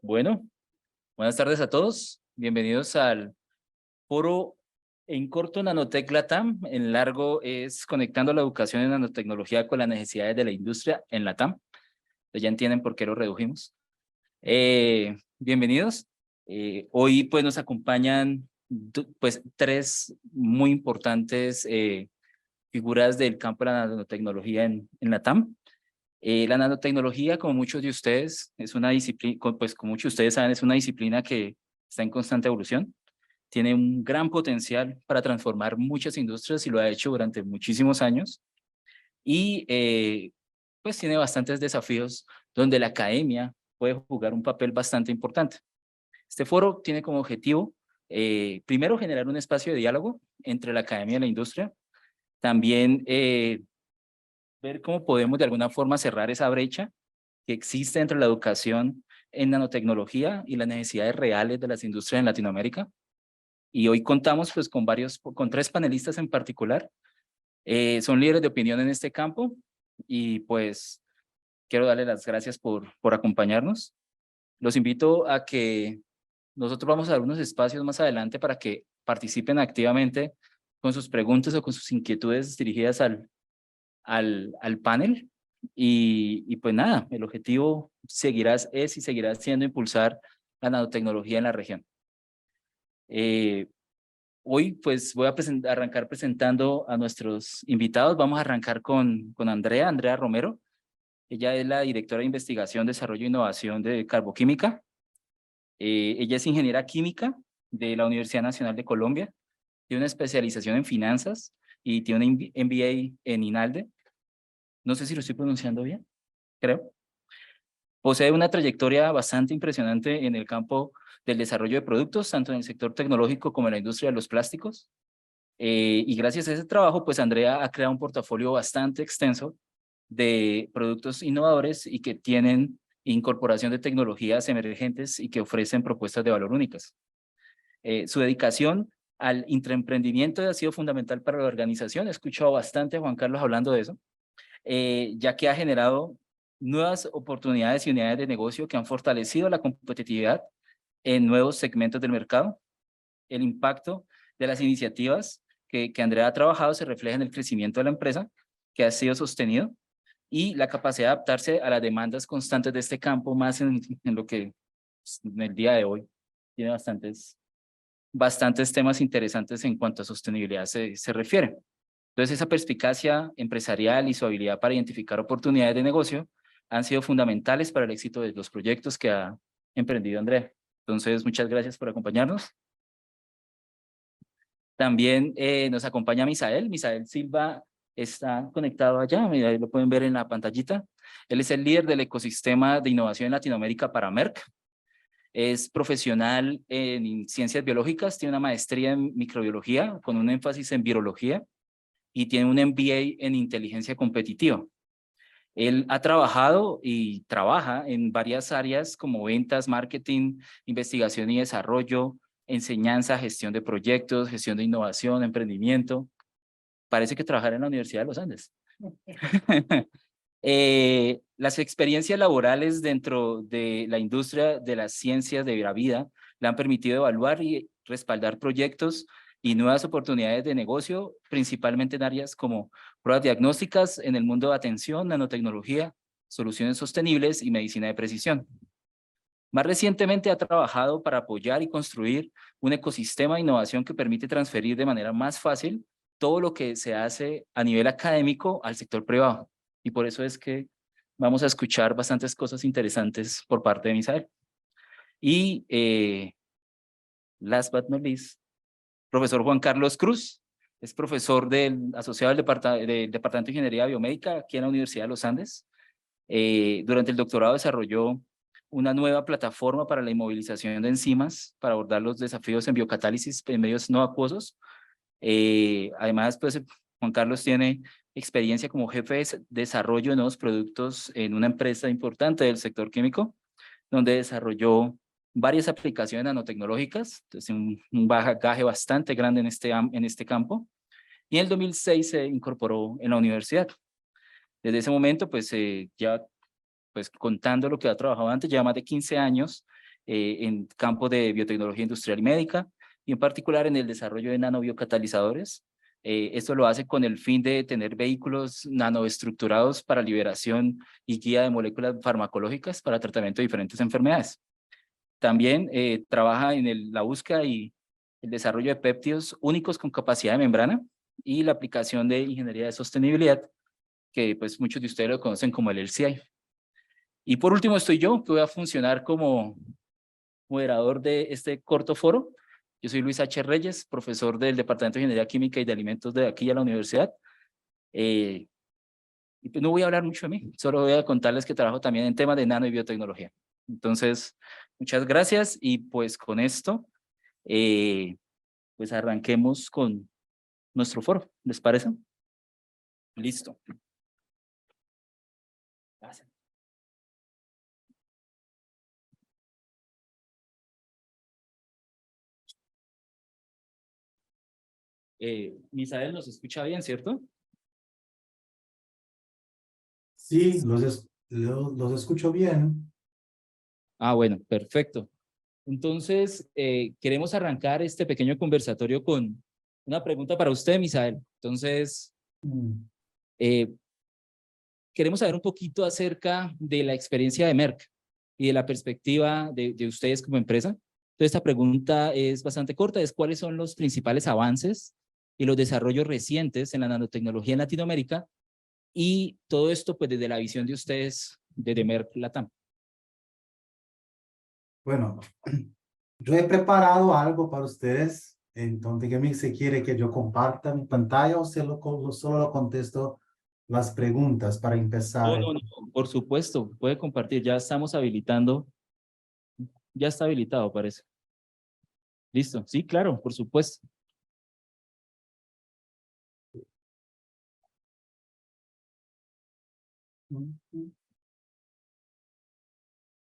Bueno, buenas tardes a todos. Bienvenidos al foro en corto Nanotech Latam. En largo es conectando la educación en nanotecnología con las necesidades de la industria en Latam. Entonces ya entienden por qué lo redujimos. Bienvenidos. Hoy pues nos acompañan pues tres muy importantes figuras del campo de la nanotecnología en Latam. La nanotecnología, como muchos de ustedes, es una disciplina, pues como muchos de ustedes saben, es una disciplina que está en constante evolución. Tiene un gran potencial para transformar muchas industrias y lo ha hecho durante muchísimos años. Y pues tiene bastantes desafíos donde la academia puede jugar un papel bastante importante. Este foro tiene como objetivo, primero, generar un espacio de diálogo entre la academia y la industria. También ver cómo podemos de alguna forma cerrar esa brecha que existe entre la educación en nanotecnología y las necesidades reales de las industrias en Latinoamérica. Y hoy contamos pues con tres panelistas en particular. Son líderes de opinión en este campo y pues quiero darles las gracias por acompañarnos. Los invito a que nosotros vamos a dar unos espacios más adelante para que participen activamente con sus preguntas o con sus inquietudes dirigidas al panel. Y pues nada, el objetivo es y seguirá siendo impulsar la nanotecnología en la región. Hoy pues voy a arrancar presentando a nuestros invitados. Vamos a arrancar con Andrea Romero. Ella es la directora de investigación, desarrollo e innovación de Carboquímica. Ella es ingeniera química de la Universidad Nacional de Colombia. Tiene una especialización en finanzas y tiene un MBA en INALDE. No sé si lo estoy pronunciando bien, creo. Posee una trayectoria bastante impresionante en el campo del desarrollo de productos, tanto en el sector tecnológico como en la industria de los plásticos. Y gracias a ese trabajo, pues Andrea ha creado un portafolio bastante extenso de productos innovadores y que tienen incorporación de tecnologías emergentes y que ofrecen propuestas de valor únicas. Su dedicación al intraemprendimiento ha sido fundamental para la organización. He escuchado bastante a Juan Carlos hablando de eso, ya que ha generado nuevas oportunidades y unidades de negocio que han fortalecido la competitividad en nuevos segmentos del mercado. El impacto de las iniciativas que Andrea ha trabajado se refleja en el crecimiento de la empresa, que ha sido sostenido, y la capacidad de adaptarse a las demandas constantes de este campo, más en lo que en el día de hoy tiene bastantes temas interesantes en cuanto a sostenibilidad se refiere. Entonces, esa perspicacia empresarial y su habilidad para identificar oportunidades de negocio han sido fundamentales para el éxito de los proyectos que ha emprendido Andrea. Entonces, muchas gracias por acompañarnos. También nos acompaña Misael. Misael Silva está conectado allá, mira, ahí lo pueden ver en la pantallita. Él es el líder del ecosistema de innovación en Latinoamérica para Merck. Es profesional en ciencias biológicas, tiene una maestría en microbiología con un énfasis en virología y tiene un MBA en inteligencia competitiva. Él ha trabajado y trabaja en varias áreas como ventas, marketing, investigación y desarrollo, enseñanza, gestión de proyectos, gestión de innovación, emprendimiento. Parece que trabajar en la Universidad de los Andes. Las experiencias laborales dentro de la industria de las ciencias de la vida le han permitido evaluar y respaldar proyectos y nuevas oportunidades de negocio, principalmente en áreas como pruebas diagnósticas en el mundo de atención, nanotecnología, soluciones sostenibles y medicina de precisión. Más recientemente ha trabajado para apoyar y construir un ecosistema de innovación que permite transferir de manera más fácil todo lo que se hace a nivel académico al sector privado. Y por eso es que vamos a escuchar bastantes cosas interesantes por parte de Misael. Y last but not least, profesor Juan Carlos Cruz, es profesor asociado del Departamento de Ingeniería Biomédica aquí en la Universidad de los Andes. Durante el doctorado desarrolló una nueva plataforma para la inmovilización de enzimas para abordar los desafíos en biocatálisis en medios no acuosos. Además, pues Juan Carlos tiene experiencia como jefe de desarrollo de nuevos productos en una empresa importante del sector químico, donde desarrolló varias aplicaciones nanotecnológicas, entonces un bagaje bastante grande en este campo, y en el 2006 se incorporó en la universidad. Desde ese momento, pues ya pues contando lo que ha trabajado antes, lleva más de 15 años en campo de biotecnología industrial y médica, y en particular en el desarrollo de nanobiocatalizadores. Esto lo hace con el fin de tener vehículos nanoestructurados para liberación y guía de moléculas farmacológicas para tratamiento de diferentes enfermedades. También trabaja en la búsqueda y el desarrollo de péptidos únicos con capacidad de membrana y la aplicación de ingeniería de sostenibilidad, que pues muchos de ustedes lo conocen como el LCI. Y por último estoy yo, que voy a funcionar como moderador de este corto foro. Yo soy Luis H. Reyes, profesor del Departamento de Ingeniería Química y de Alimentos de aquí a la universidad. Y pues no voy a hablar mucho de mí, solo voy a contarles que trabajo también en temas de nano y biotecnología. Entonces, muchas gracias y pues con esto, pues arranquemos con nuestro foro, ¿les parece? Listo. Gracias. Misael nos escucha bien, ¿cierto? Sí, los escucho bien. Ah, bueno, perfecto. Entonces, queremos arrancar este pequeño conversatorio con una pregunta para usted, Misael. Entonces, Mm, eh, queremos saber un poquito acerca de la experiencia de Merck y de la perspectiva de ustedes como empresa. Entonces, esta pregunta es bastante corta, es ¿cuáles son los principales avances y los desarrollos recientes en la nanotecnología en Latinoamérica? Y todo esto, pues, desde la visión de ustedes, desde Merck Latam. Bueno, yo he preparado algo para ustedes, entonces que se quiere que yo comparta mi pantalla o solo lo contesto las preguntas para No, empezar. no, no, por supuesto, puede compartir, ya estamos habilitando, ya está habilitado, parece. Listo, sí, claro, por supuesto.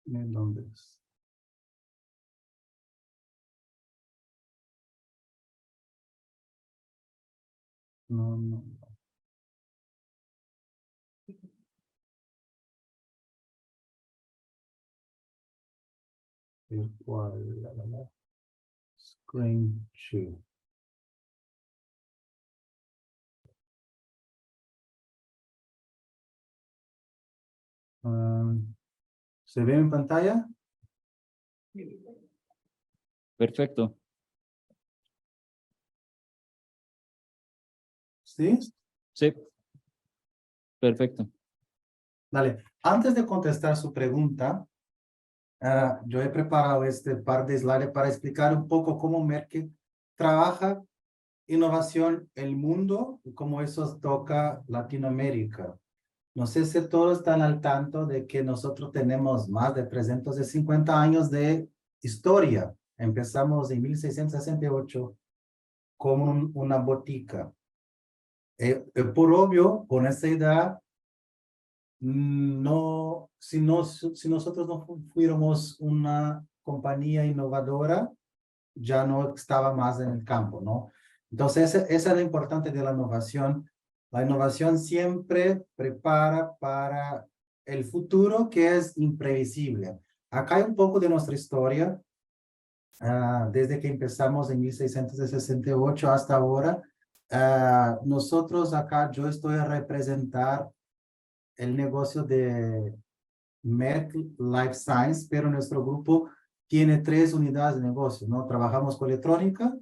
¿En dónde es? No, no. Virtual, Screen share. ¿Se ve en pantalla? Perfecto. Sí. Sí, perfecto. Vale. Antes de contestar su pregunta, yo he preparado este par de slides para explicar un poco cómo Merck trabaja innovación el mundo y cómo eso toca Latinoamérica. No sé si todos están al tanto de que nosotros tenemos más de 350 años de historia. Empezamos en 1668 como una botica. Por obvio, con esa edad, no, si nosotros no fuéramos una compañía innovadora, ya no estaba más en el campo, ¿no? Entonces, esa es lo importante de la innovación. La innovación siempre prepara para el futuro que es imprevisible. Acá hay un poco de nuestra historia, desde que empezamos en 1668 hasta ahora. Nosotros acá, yo estoy a representar el negocio de Merck Life Science, pero nuestro grupo tiene 3 unidades de negocio, ¿no? Trabajamos con electrónica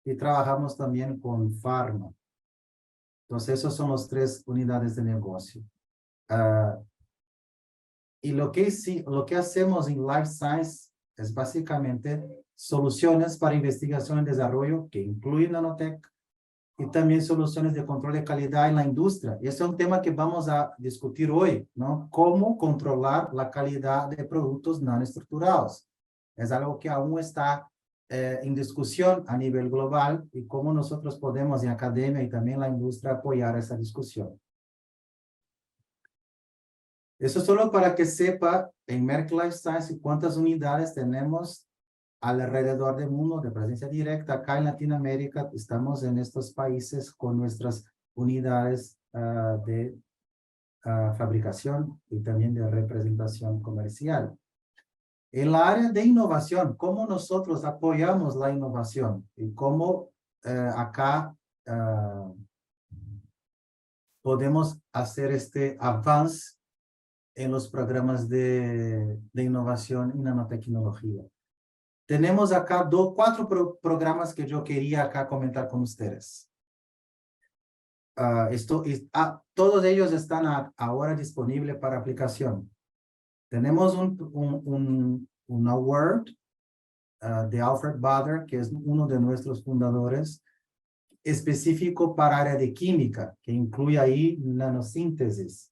y trabajamos también con farma. Entonces, esos son los 3 unidades de negocio. Y lo que hacemos en Life Science es básicamente soluciones para investigación y desarrollo que incluyen nanotech y también soluciones de control de calidad en la industria. Y ese es un tema que vamos a discutir hoy, ¿no? Cómo controlar la calidad de productos nanoestructurados. Es algo que aún está en discusión a nivel global y cómo nosotros podemos en academia y también en la industria apoyar esa discusión. Eso solo para que sepa en Merck Life Science cuántas unidades tenemos alrededor del mundo de presencia directa. Acá en Latinoamérica estamos en estos países con nuestras unidades de fabricación y también de representación comercial. En la área de innovación, ¿cómo nosotros apoyamos la innovación? Y cómo acá podemos hacer este avance en los programas de innovación y nanotecnología. Tenemos acá cuatro programas que yo quería acá comentar con ustedes. Todos ellos están ahora disponibles para aplicación. Tenemos un award de Alfred Bader, que es uno de nuestros fundadores, específico para área de química, que incluye ahí nanosíntesis,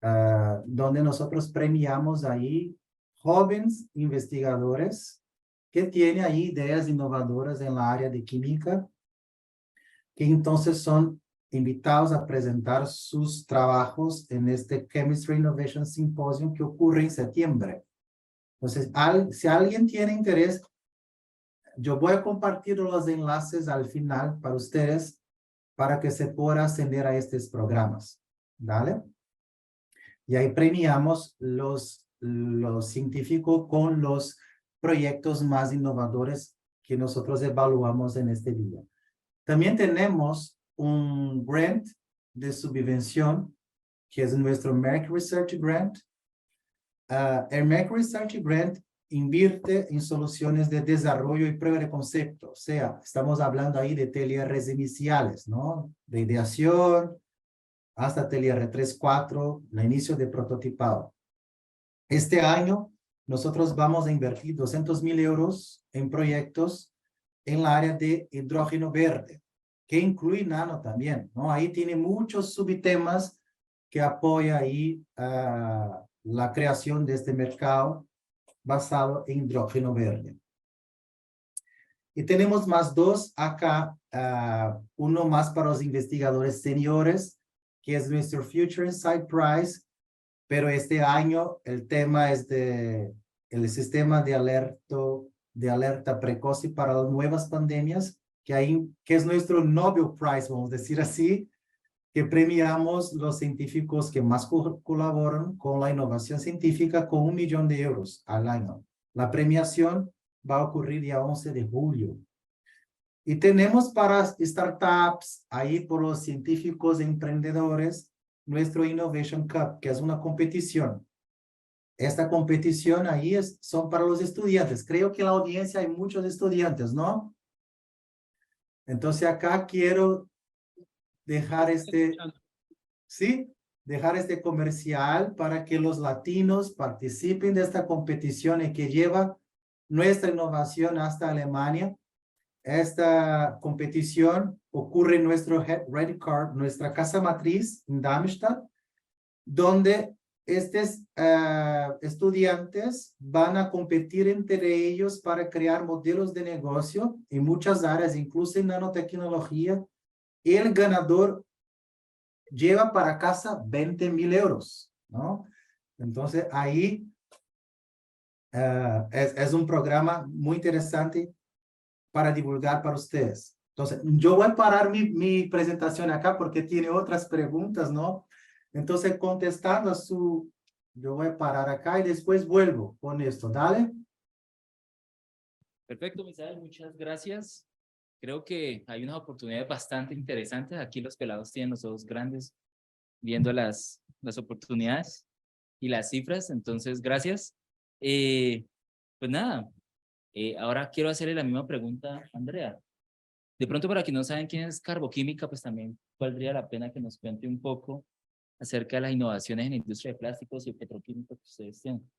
donde nosotros premiamos ahí jóvenes investigadores que tienen ahí ideas innovadoras en la área de química, que entonces son invitados a presentar sus trabajos en este Chemistry Innovation Symposium que ocurre en septiembre. Entonces, si alguien tiene interés, yo voy a compartir los enlaces al final para ustedes para que se pueda ascender a estos programas. ¿Vale? Y ahí premiamos los científicos con los proyectos más innovadores que nosotros evaluamos en este día. También tenemos un grant de subvención, que es nuestro Merck Research Grant. El Merck Research Grant invierte en soluciones de desarrollo y prueba de concepto. O sea, estamos hablando ahí de TLRs iniciales, ¿no? De ideación hasta TLR 3, 4, el inicio de prototipado. Este año, nosotros vamos a invertir 200,000 euros en proyectos en la área de hidrógeno verde, que incluye nano también, ¿no? Ahí tiene muchos subtemas que apoya ahí la creación de este mercado basado en hidrógeno verde. Y tenemos más dos acá, uno más para los investigadores seniores, que es nuestro Future Insight Prize, pero este año el tema es el sistema de alerta precoz para las nuevas pandemias, que es nuestro Nobel Prize, vamos a decir así, que premiamos los científicos que más colaboran con la innovación científica con 1 millón de euros al año. La premiación va a ocurrir día 11 de julio. Y tenemos para startups, ahí por los científicos e emprendedores, nuestro Innovation Cup, que es una competición. Esta competición ahí son para los estudiantes. Creo que en la audiencia hay muchos estudiantes, ¿no? Entonces acá quiero dejar dejar este comercial para que los latinos participen de esta competición y que lleva nuestra innovación hasta Alemania. Esta competición ocurre en nuestro Red Card, nuestra casa matriz en Darmstadt, donde estos estudiantes van a competir entre ellos para crear modelos de negocio en muchas áreas, incluso en nanotecnología. Y el ganador lleva para casa 20,000 euros, ¿no? Entonces, ahí es un programa muy interesante para divulgar para ustedes. Entonces, yo voy a parar mi presentación acá porque tiene otras preguntas, ¿no? Entonces, contestando yo voy a parar acá y después vuelvo con esto, ¿dale? Perfecto, Misael, muchas gracias. Creo que hay unas oportunidades bastante interesantes. Aquí los pelados tienen los ojos grandes viendo las oportunidades y las cifras. Entonces, gracias. Pues nada, ahora quiero hacerle la misma pregunta a Andrea. De pronto, para quienes no saben quién es Carboquímica, pues también valdría la pena que nos cuente un poco acerca de las innovaciones en la industria de plásticos y petroquímicos que ustedes tienen.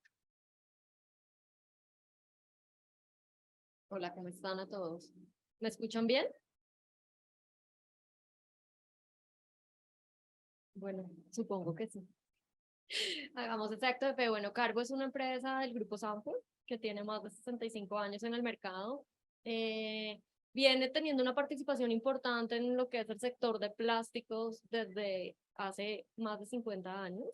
Hola, ¿cómo están a todos? ¿Me escuchan bien? Bueno, supongo que sí. Hagamos exacto de fe. Bueno, Carbo es una empresa del grupo Sampo que tiene más de 65 años en el mercado. Viene teniendo una participación importante en lo que es el sector de plásticos desde hace más de 50 años.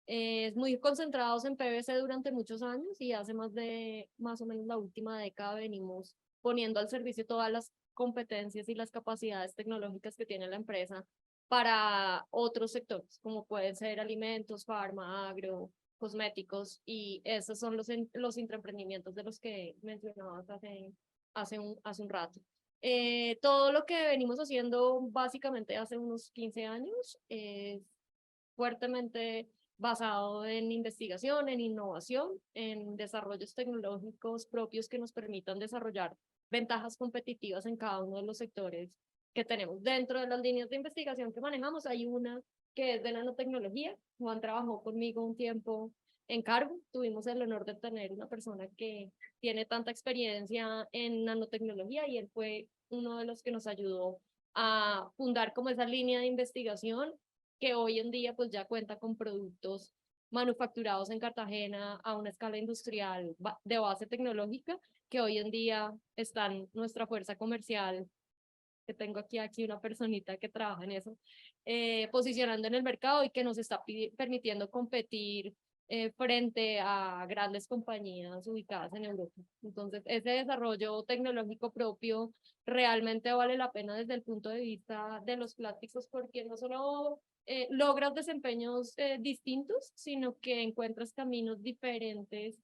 Es muy concentrados en PVC durante muchos años y hace más o menos la última década venimos poniendo al servicio todas las competencias y las capacidades tecnológicas que tiene la empresa para otros sectores, como pueden ser alimentos, farma, agro, cosméticos, y esos son los intraemprendimientos de los que mencionabas hace un rato. Todo lo que venimos haciendo básicamente hace unos 15 años es fuertemente basado en investigación, en innovación, en desarrollos tecnológicos propios que nos permitan desarrollar ventajas competitivas en cada uno de los sectores que tenemos. Dentro de las líneas de investigación que manejamos hay una que es de nanotecnología. Juan trabajó conmigo un tiempo en Carbo. Tuvimos el honor de tener una persona que tiene tanta experiencia en nanotecnología, y él fue uno de los que nos ayudó a fundar como esa línea de investigación que hoy en día pues ya cuenta con productos manufacturados en Cartagena a una escala industrial de base tecnológica, que hoy en día están nuestra fuerza comercial, que tengo aquí una personita que trabaja en eso, posicionando en el mercado, y que nos está permitiendo competir frente a grandes compañías ubicadas en Europa. Entonces, ese desarrollo tecnológico propio realmente vale la pena desde el punto de vista de los plásticos, porque no solo logras desempeños distintos, sino que encuentras caminos diferentes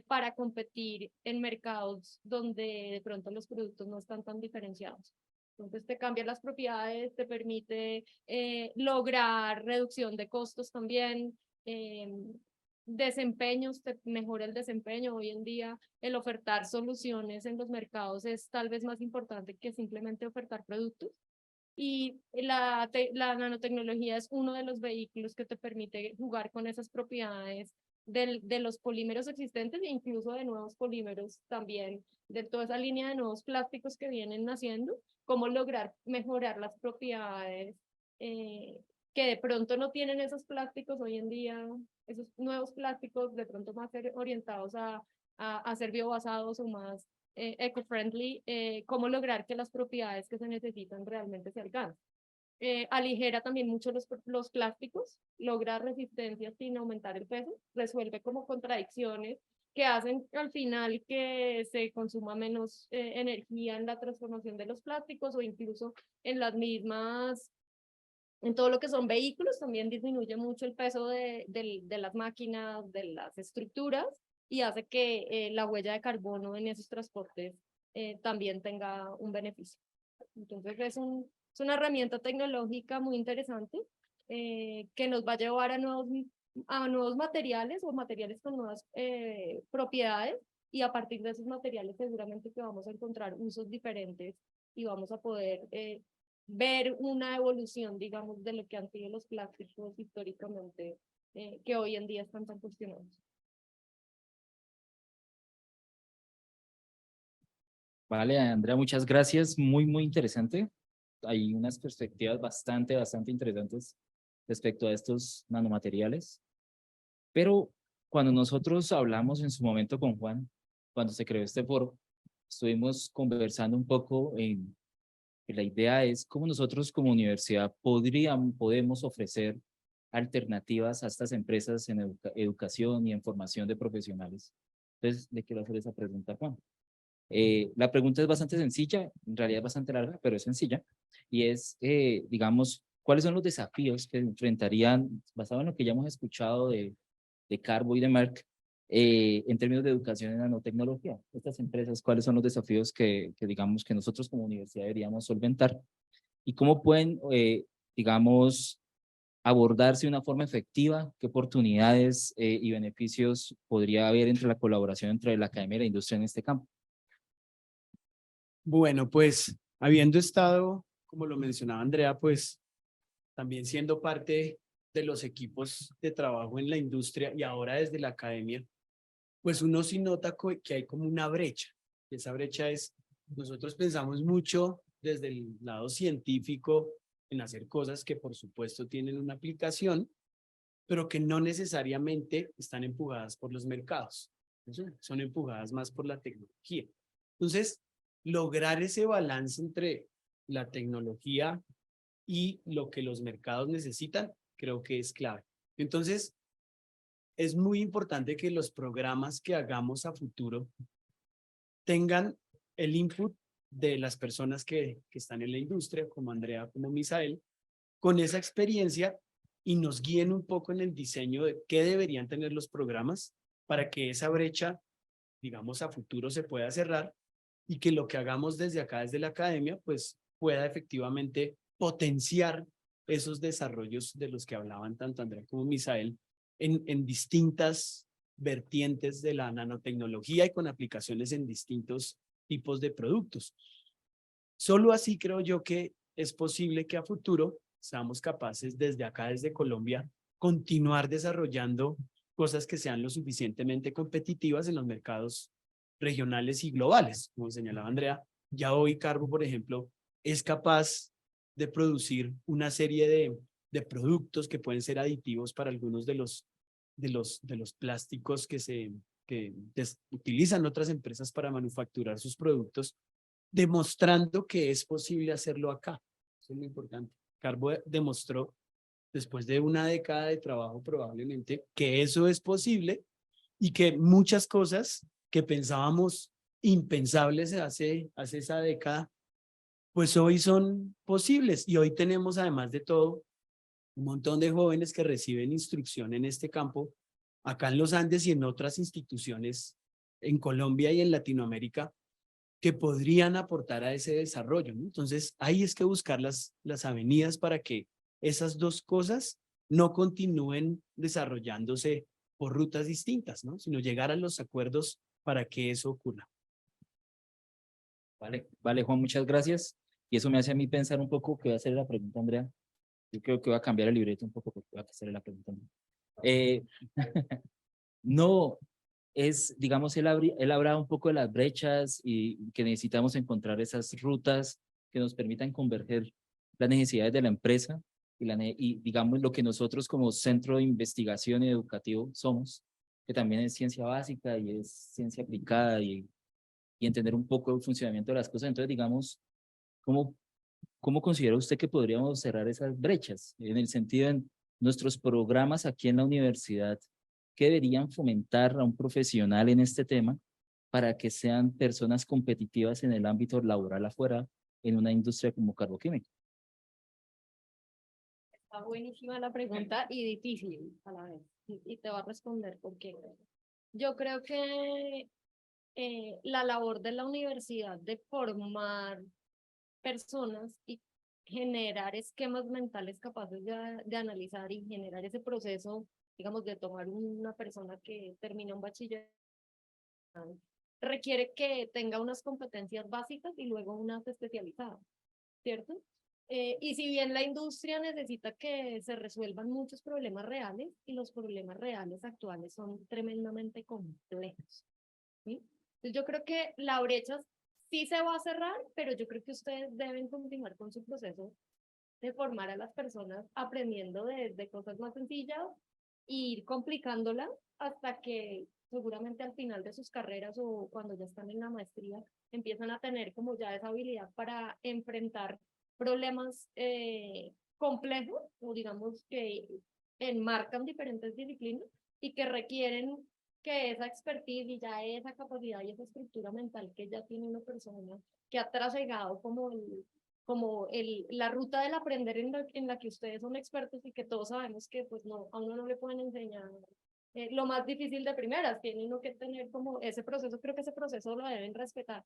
para competir en mercados donde de pronto los productos no están tan diferenciados. Entonces te cambia las propiedades, te permite lograr reducción de costos también, desempeños, te mejora el desempeño. Hoy en día el ofertar soluciones en los mercados es tal vez más importante que simplemente ofertar productos. Y la nanotecnología es uno de los vehículos que te permite jugar con esas propiedades de los polímeros existentes, e incluso de nuevos polímeros también, de toda esa línea de nuevos plásticos que vienen naciendo, cómo lograr mejorar las propiedades que de pronto no tienen esos plásticos hoy en día, esos nuevos plásticos de pronto más orientados a ser biobasados o más eco-friendly, cómo lograr que las propiedades que se necesitan realmente se alcancen. Aligera también mucho los plásticos, logra resistencia sin aumentar el peso, resuelve como contradicciones que hacen al final que se consuma menos energía en la transformación de los plásticos, o incluso en las mismas, en todo lo que son vehículos, también disminuye mucho el peso de las máquinas, de las estructuras, y hace que la huella de carbono en esos transportes también tenga un beneficio. Entonces es una herramienta tecnológica muy interesante que nos va a llevar a nuevos materiales, o materiales con nuevas propiedades, y a partir de esos materiales seguramente que vamos a encontrar usos diferentes y vamos a poder ver una evolución, digamos, de lo que han sido los plásticos históricamente, que hoy en día están tan cuestionados. Vale, Andrea, muchas gracias. Muy interesante. Hay unas perspectivas bastante interesantes respecto a estos nanomateriales. Pero cuando nosotros hablamos en su momento con Juan, cuando se creó este foro, estuvimos conversando un poco en que la idea es cómo nosotros como universidad podemos ofrecer alternativas a estas empresas en educación y en formación de profesionales. Entonces, le quiero hacer esa pregunta a Juan. La pregunta es bastante sencilla, en realidad es bastante larga, pero es sencilla, y es, digamos, ¿cuáles son los desafíos que enfrentarían, basado en lo que ya hemos escuchado de Carbo y de Merck, en términos de educación en nanotecnología? Estas empresas, ¿cuáles son los desafíos que digamos que nosotros como universidad deberíamos solventar? ¿Y cómo pueden, digamos, abordarse de una forma efectiva? ¿Qué oportunidades y beneficios podría haber entre la colaboración entre la academia y la industria en este campo? Bueno, pues habiendo estado, como lo mencionaba Andrea, pues también siendo parte de los equipos de trabajo en la industria y ahora desde la academia, pues uno sí nota que hay como una brecha. Y esa brecha es, nosotros pensamos mucho desde el lado científico en hacer cosas que por supuesto tienen una aplicación, pero que no necesariamente están empujadas por los mercados. Son empujadas más por la tecnología. Entonces, lograr ese balance entre la tecnología y lo que los mercados necesitan, creo que es clave. Entonces, es muy importante que los programas que hagamos a futuro tengan el input de las personas que están en la industria, como Andrea, como Misael, con esa experiencia, y nos guíen un poco en el diseño de qué deberían tener los programas para que esa brecha, digamos, a futuro se pueda cerrar y que lo que hagamos desde acá, desde la academia, pues pueda efectivamente potenciar esos desarrollos de los que hablaban tanto Andrea como Misael en distintas vertientes de la nanotecnología y con aplicaciones en distintos tipos de productos. Solo así creo yo que es posible que a futuro seamos capaces desde acá, desde Colombia, continuar desarrollando cosas que sean lo suficientemente competitivas en los mercados regionales y globales. Como señalaba Andrea, ya hoy Carbo, por ejemplo, es capaz de producir una serie de productos que pueden ser aditivos para algunos de los plásticos que utilizan otras empresas para manufacturar sus productos, demostrando que es posible hacerlo acá. Eso es muy importante. Carbo demostró, después de una década de trabajo probablemente, que eso es posible y que muchas cosas que pensábamos impensables hace esa década, pues hoy son posibles. Y hoy tenemos, además de todo, un montón de jóvenes que reciben instrucción en este campo, acá en los Andes y en otras instituciones en Colombia y en Latinoamérica, que podrían aportar a ese desarrollo, ¿no? Entonces, ahí es que buscar las avenidas para que esas dos cosas no continúen desarrollándose por rutas distintas, ¿no? Sino llegar a los acuerdos para que eso ocurra. Vale, Juan, muchas gracias. Y eso me hace a mí pensar un poco que voy a hacer la pregunta, Andrea. Yo creo que voy a cambiar el libreto un poco porque voy a hacer la pregunta. Eh, no, digamos, él hablaba un poco de las brechas y que necesitamos encontrar esas rutas que nos permitan converger las necesidades de la empresa y digamos, lo que nosotros como centro de investigación y educativo somos, que también es ciencia básica y es ciencia aplicada y entender un poco el funcionamiento de las cosas. Entonces, digamos, ¿cómo considera usted que podríamos cerrar esas brechas? En el sentido de nuestros programas aquí en la universidad, ¿qué deberían fomentar a un profesional en este tema para que sean personas competitivas en el ámbito laboral afuera en una industria como carboquímica? Está buenísima la pregunta y difícil a la vez. Y te voy a responder por qué. Yo creo que la labor de la universidad de formar personas y generar esquemas mentales capaces de analizar y generar ese proceso, digamos, de tomar una persona que termina un bachillerato, requiere que tenga unas competencias básicas y luego unas especializadas, ¿cierto? Y si bien la industria necesita que se resuelvan muchos problemas reales, y los problemas reales actuales son tremendamente complejos, ¿sí? Entonces yo creo que la brecha sí se va a cerrar, pero yo creo que ustedes deben continuar con su proceso de formar a las personas aprendiendo desde cosas más sencillas e ir complicándolas hasta que seguramente al final de sus carreras o cuando ya están en la maestría empiezan a tener como ya esa habilidad para enfrentar problemas complejos o digamos que enmarcan diferentes disciplinas y que requieren que esa expertise y ya esa capacidad y esa estructura mental que ya tiene una persona que ha trasegado la ruta del aprender en la que ustedes son expertos y que todos sabemos que pues no, a uno no le pueden enseñar lo más difícil de primeras, tiene uno que tener como ese proceso, creo que ese proceso lo deben respetar.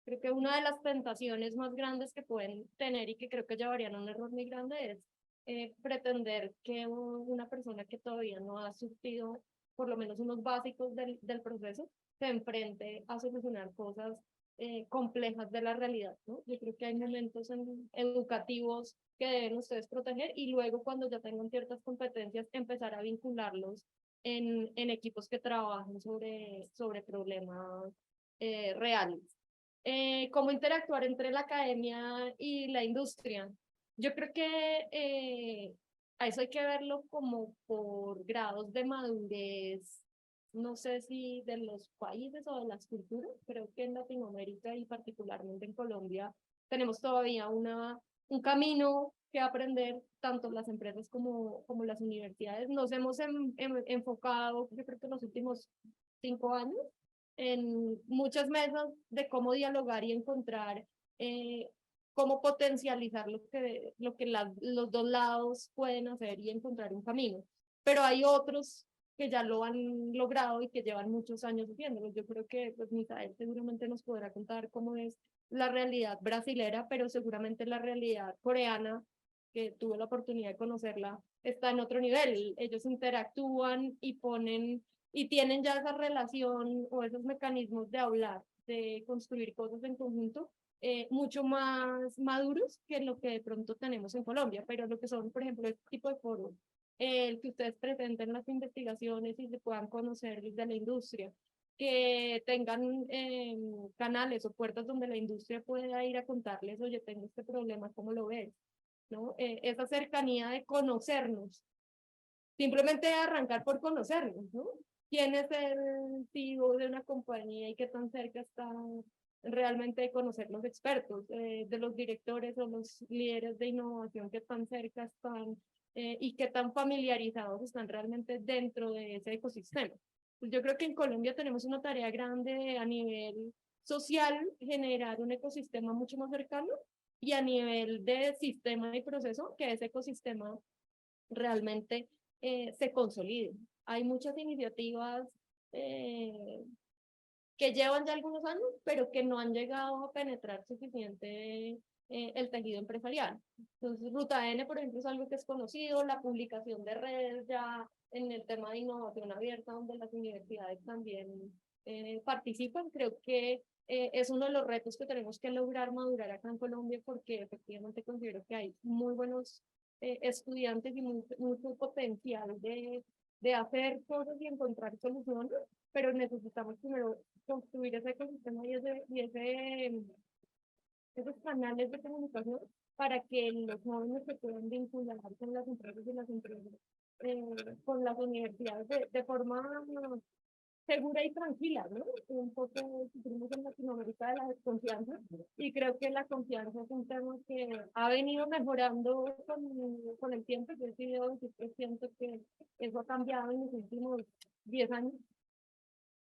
Creo que una de las tentaciones más grandes que pueden tener y que creo que llevarían a un error muy grande es pretender que una persona que todavía no ha sufrido por lo menos unos básicos del proceso se enfrente a solucionar cosas complejas de la realidad, ¿no? Yo creo que hay momentos educativos que deben ustedes proteger y luego cuando ya tengan ciertas competencias empezar a vincularlos en equipos que trabajen sobre problemas reales. ¿Cómo interactuar entre la academia y la industria? Yo creo que a eso hay que verlo como por grados de madurez, no sé si de los países o de las culturas, creo que en Latinoamérica y particularmente en Colombia tenemos todavía un camino que aprender, tanto las empresas como las universidades. Nos hemos enfocado, yo creo que en los últimos 5 años, en muchas mesas de cómo dialogar y encontrar cómo potencializar lo que los dos lados pueden hacer y encontrar un camino. Pero hay otros que ya lo han logrado y que llevan muchos años haciéndolo. Yo creo que pues Misael seguramente nos podrá contar cómo es la realidad brasilera, pero seguramente la realidad coreana, que tuve la oportunidad de conocerla, está en otro nivel. Ellos interactúan y ponen y tienen ya esa relación o esos mecanismos de hablar, de construir cosas en conjunto, mucho más maduros que lo que de pronto tenemos en Colombia, pero lo que son, por ejemplo, este tipo de foros, el que ustedes presenten las investigaciones y se puedan conocer desde la industria, que tengan canales o puertas donde la industria pueda ir a contarles, oye, tengo este problema, ¿cómo lo ves? ¿No? Esa cercanía de conocernos, simplemente arrancar por conocernos, ¿no? ¿Quién es el CEO de una compañía y qué tan cerca está realmente de conocer los expertos, de los directores o los líderes de innovación, qué tan cerca están y qué tan familiarizados están realmente dentro de ese ecosistema? Pues yo creo que en Colombia tenemos una tarea grande a nivel social, generar un ecosistema mucho más cercano, y a nivel de sistema y proceso, que ese ecosistema realmente se consolide. Hay muchas iniciativas que llevan ya algunos años, pero que no han llegado a penetrar suficiente el tejido empresarial. Entonces, Ruta N, por ejemplo, es algo que es conocido, la publicación de redes ya en el tema de innovación abierta, donde las universidades también participan. Creo que es uno de los retos que tenemos que lograr madurar acá en Colombia, porque efectivamente considero que hay muy buenos estudiantes y mucho potencial de hacer cosas y encontrar soluciones, pero necesitamos primero construir ese ecosistema esos canales de comunicación para que los jóvenes se puedan vincular con las empresas y las empresas, con las universidades de forma segura y tranquila, ¿no? Un poco sufrimos en Latinoamérica de la desconfianza, y creo que la confianza es un tema que ha venido mejorando con el tiempo. Yo sí debo decir que siento que eso ha cambiado en los últimos 10 años.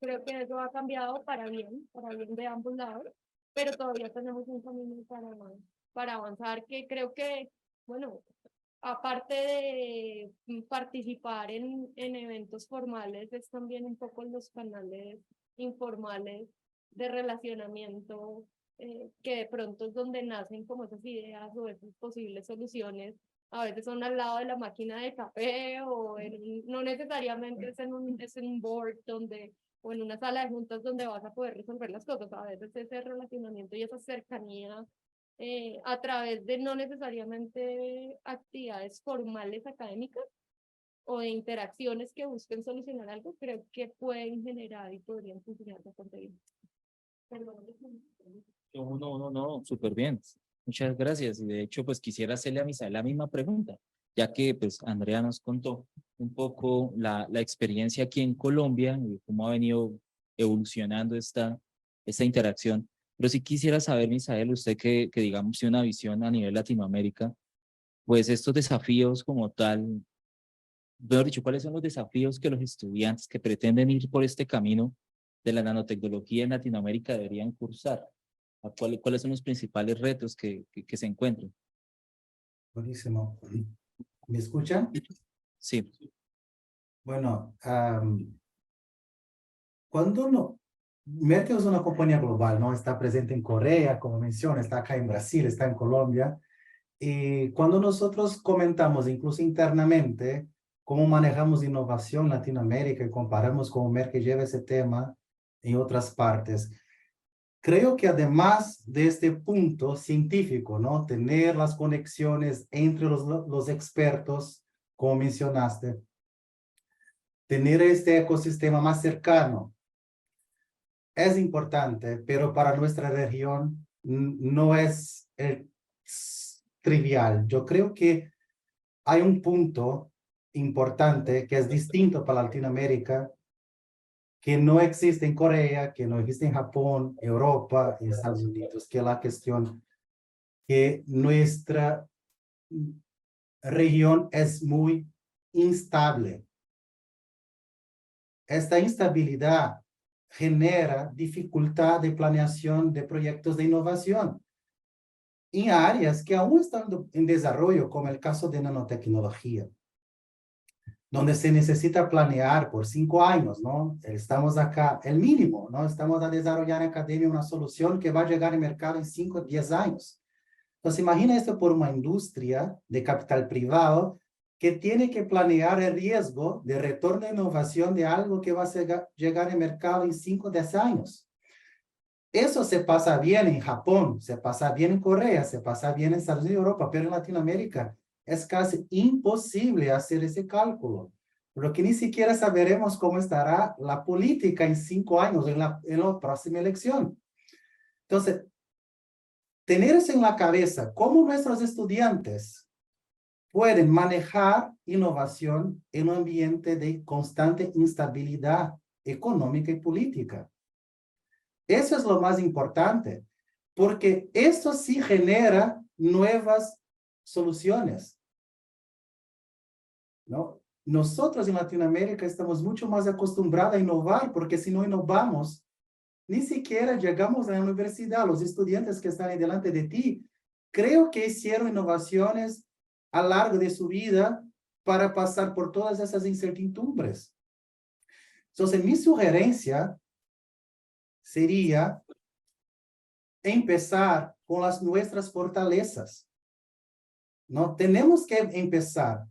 Creo que eso ha cambiado para bien de ambos lados, pero todavía tenemos un camino para avanzar, que creo que, bueno, aparte de participar en eventos formales, es también un poco en los canales informales de relacionamiento, que de pronto es donde nacen como esas ideas o esas posibles soluciones. A veces son al lado de la máquina de café o no necesariamente es en un board donde, o en una sala de juntas donde vas a poder resolver las cosas. A veces ese relacionamiento y esa cercanía a través de no necesariamente actividades formales académicas o de interacciones que busquen solucionar algo, creo que pueden generar y podrían funcionar bastante bien. Perdón. No, súper bien. Muchas gracias. Y de hecho, pues quisiera hacerle a Misael la misma pregunta, ya que pues Andrea nos contó un poco la experiencia aquí en Colombia y cómo ha venido evolucionando esta interacción. Pero sí quisiera saber, Misael, usted que digamos tiene una visión a nivel Latinoamérica, pues estos desafíos como tal, mejor dicho, ¿cuáles son los desafíos que los estudiantes que pretenden ir por este camino de la nanotecnología en Latinoamérica deberían cursar? ¿Cuáles son los principales retos que se encuentran? Buenísimo. ¿Me escuchan? Sí. Bueno, cuando uno, Merck es una compañía global, ¿no? Está presente en Corea, como menciona, está acá en Brasil, está en Colombia. Y cuando nosotros comentamos, incluso internamente, cómo manejamos innovación en Latinoamérica y comparamos cómo Merck lleva ese tema en otras partes, creo que además de este punto científico, ¿no? Tener las conexiones entre los expertos, como mencionaste, tener este ecosistema más cercano, es importante, pero para nuestra región no es trivial. Yo creo que hay un punto importante que es distinto para Latinoamérica, que no existe en Corea, que no existe en Japón, Europa y Estados Unidos, que es la cuestión que nuestra región es muy instable. Esta instabilidad genera dificultad de planeación de proyectos de innovación. en áreas que aún están en desarrollo, como el caso de nanotecnología, donde se necesita planear por 5 años, ¿no? Estamos acá, el mínimo, ¿no? Estamos a desarrollar en academia una solución que va a llegar al mercado en 5 o 10 años. Entonces, imagina esto por una industria de capital privado que tiene que planear el riesgo de retorno de innovación de algo que va a llegar al mercado en 5 o 10 años. Eso se pasa bien en Japón, se pasa bien en Corea, se pasa bien en Estados Unidos y Europa, pero en Latinoamérica es casi imposible hacer ese cálculo, porque ni siquiera saberemos cómo estará la política en 5 años, en la próxima elección. Entonces, tener eso en la cabeza, cómo nuestros estudiantes pueden manejar innovación en un ambiente de constante instabilidad económica y política. Eso es lo más importante, porque esto sí genera nuevas soluciones, ¿no? Nosotros en Latinoamérica estamos mucho más acostumbrados a innovar, porque si no innovamos, ni siquiera llegamos a la universidad. Los estudiantes que están ahí delante de ti, creo que hicieron innovaciones a lo largo de su vida para pasar por todas esas incertidumbres. Entonces, mi sugerencia sería empezar con las nuestras fortalezas, ¿no? Tenemos que empezar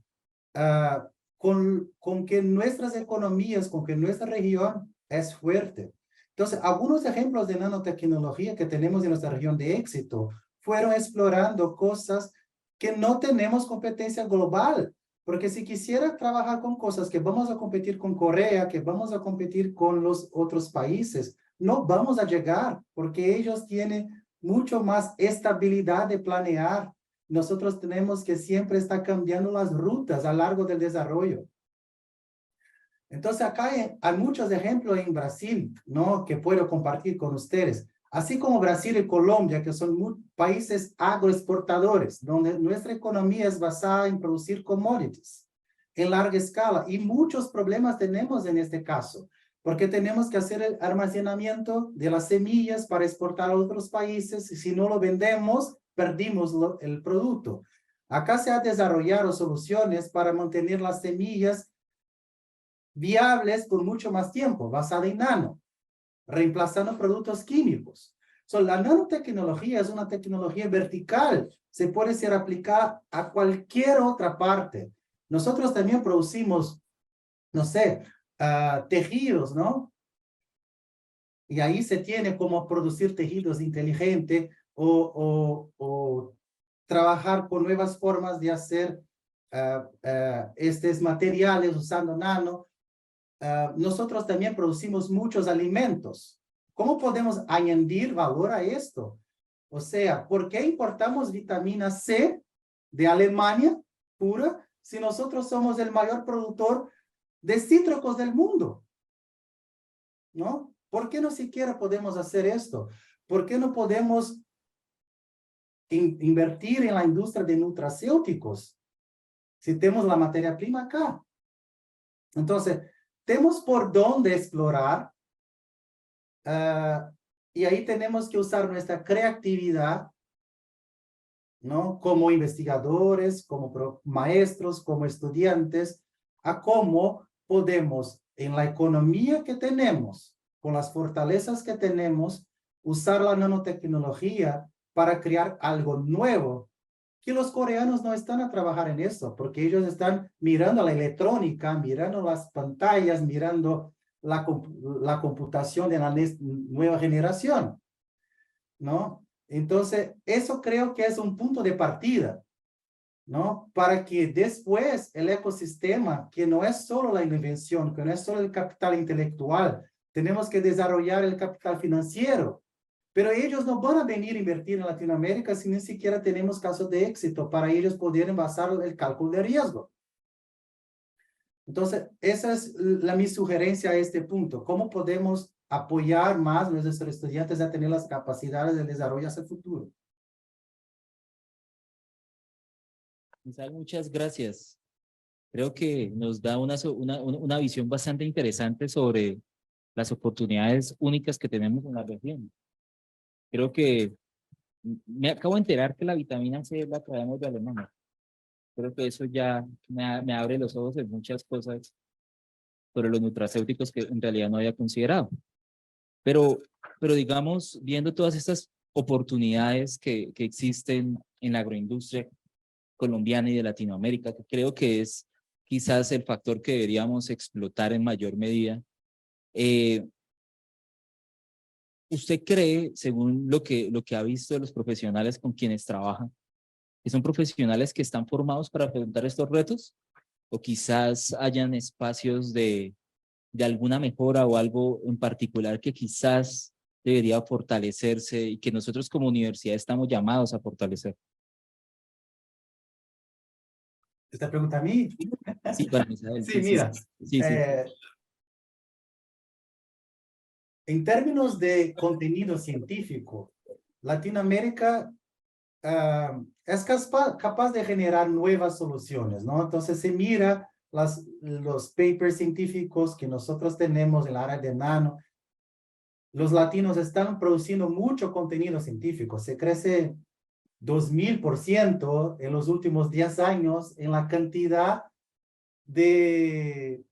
con que nuestras economías, con que nuestra región es fuerte. Entonces, algunos ejemplos de nanotecnología que tenemos en nuestra región de éxito fueron explorando cosas que no tenemos competencia global, porque si quisiera trabajar con cosas que vamos a competir con Corea, que vamos a competir con los otros países, no vamos a llegar, porque ellos tienen mucho más estabilidad de planear. Nosotros tenemos que siempre estar cambiando las rutas a lo largo del desarrollo. Entonces, acá hay muchos ejemplos en Brasil, ¿no? Que puedo compartir con ustedes. Así como Brasil y Colombia, que son países agroexportadores, donde nuestra economía es basada en producir commodities en larga escala. Y muchos problemas tenemos en este caso, porque tenemos que hacer el almacenamiento de las semillas para exportar a otros países. Y si no lo vendemos, perdimos el producto. Acá se han desarrollado soluciones para mantener las semillas viables por mucho más tiempo, basada en nano, reemplazando productos químicos. La nanotecnología es una tecnología vertical, se puede ser aplicada a cualquier otra parte. Nosotros también producimos, no sé, tejidos, ¿no? Y ahí se tiene como producir tejidos inteligentes o trabajar con nuevas formas de hacer estos materiales usando nano. Nosotros también producimos muchos alimentos. ¿Cómo podemos añadir valor a esto? O sea, ¿por qué importamos vitamina C de Alemania pura si nosotros somos el mayor productor de cítricos del mundo? ¿No? ¿Por qué no siquiera podemos hacer esto? ¿Por qué no podemos invertir en la industria de nutracéuticos si tenemos la materia prima acá? Entonces, tenemos por dónde explorar y ahí tenemos que usar nuestra creatividad, ¿no? Como investigadores, como maestros, como estudiantes, a cómo podemos en la economía que tenemos, con las fortalezas que tenemos, usar la nanotecnología para crear algo nuevo, que los coreanos no están a trabajar en eso, porque ellos están mirando la electrónica, mirando las pantallas, mirando la computación de la nueva generación, ¿no? Entonces, eso creo que es un punto de partida, ¿no? Para que después el ecosistema, que no es solo la invención, que no es solo el capital intelectual, tenemos que desarrollar el capital financiero. Pero ellos no van a venir a invertir en Latinoamérica si ni siquiera tenemos casos de éxito para ellos poder basar el cálculo de riesgo. Entonces, esa es mi sugerencia a este punto. ¿Cómo podemos apoyar más a nuestros estudiantes a tener las capacidades de desarrollo hacia el futuro? Muchas gracias. Creo que nos da una visión bastante interesante sobre las oportunidades únicas que tenemos en la región. Creo que Me acabo de enterar que la vitamina C la traemos de Alemania. Creo que eso ya me abre los ojos en muchas cosas sobre los nutracéuticos que en realidad no había considerado. Pero, pero digamos, viendo todas estas oportunidades que existen en la agroindustria colombiana y de Latinoamérica, que creo que es quizás el factor que deberíamos explotar en mayor medida. ¿Usted cree, según lo que ha visto de los profesionales con quienes trabajan, que son profesionales que están formados para afrontar estos retos? ¿O quizás hayan espacios de alguna mejora o algo en particular que quizás debería fortalecerse y que nosotros como universidad estamos llamados a fortalecer? Esta pregunta a mí. Sí, para Isabel. Sí, mira, Sí. En términos de contenido científico, Latinoamérica es capaz de generar nuevas soluciones, ¿no? Entonces se mira los papers científicos que nosotros tenemos en el área de nano. Los latinos están produciendo mucho contenido científico. Se crece 2000% en los últimos 10 años en la cantidad de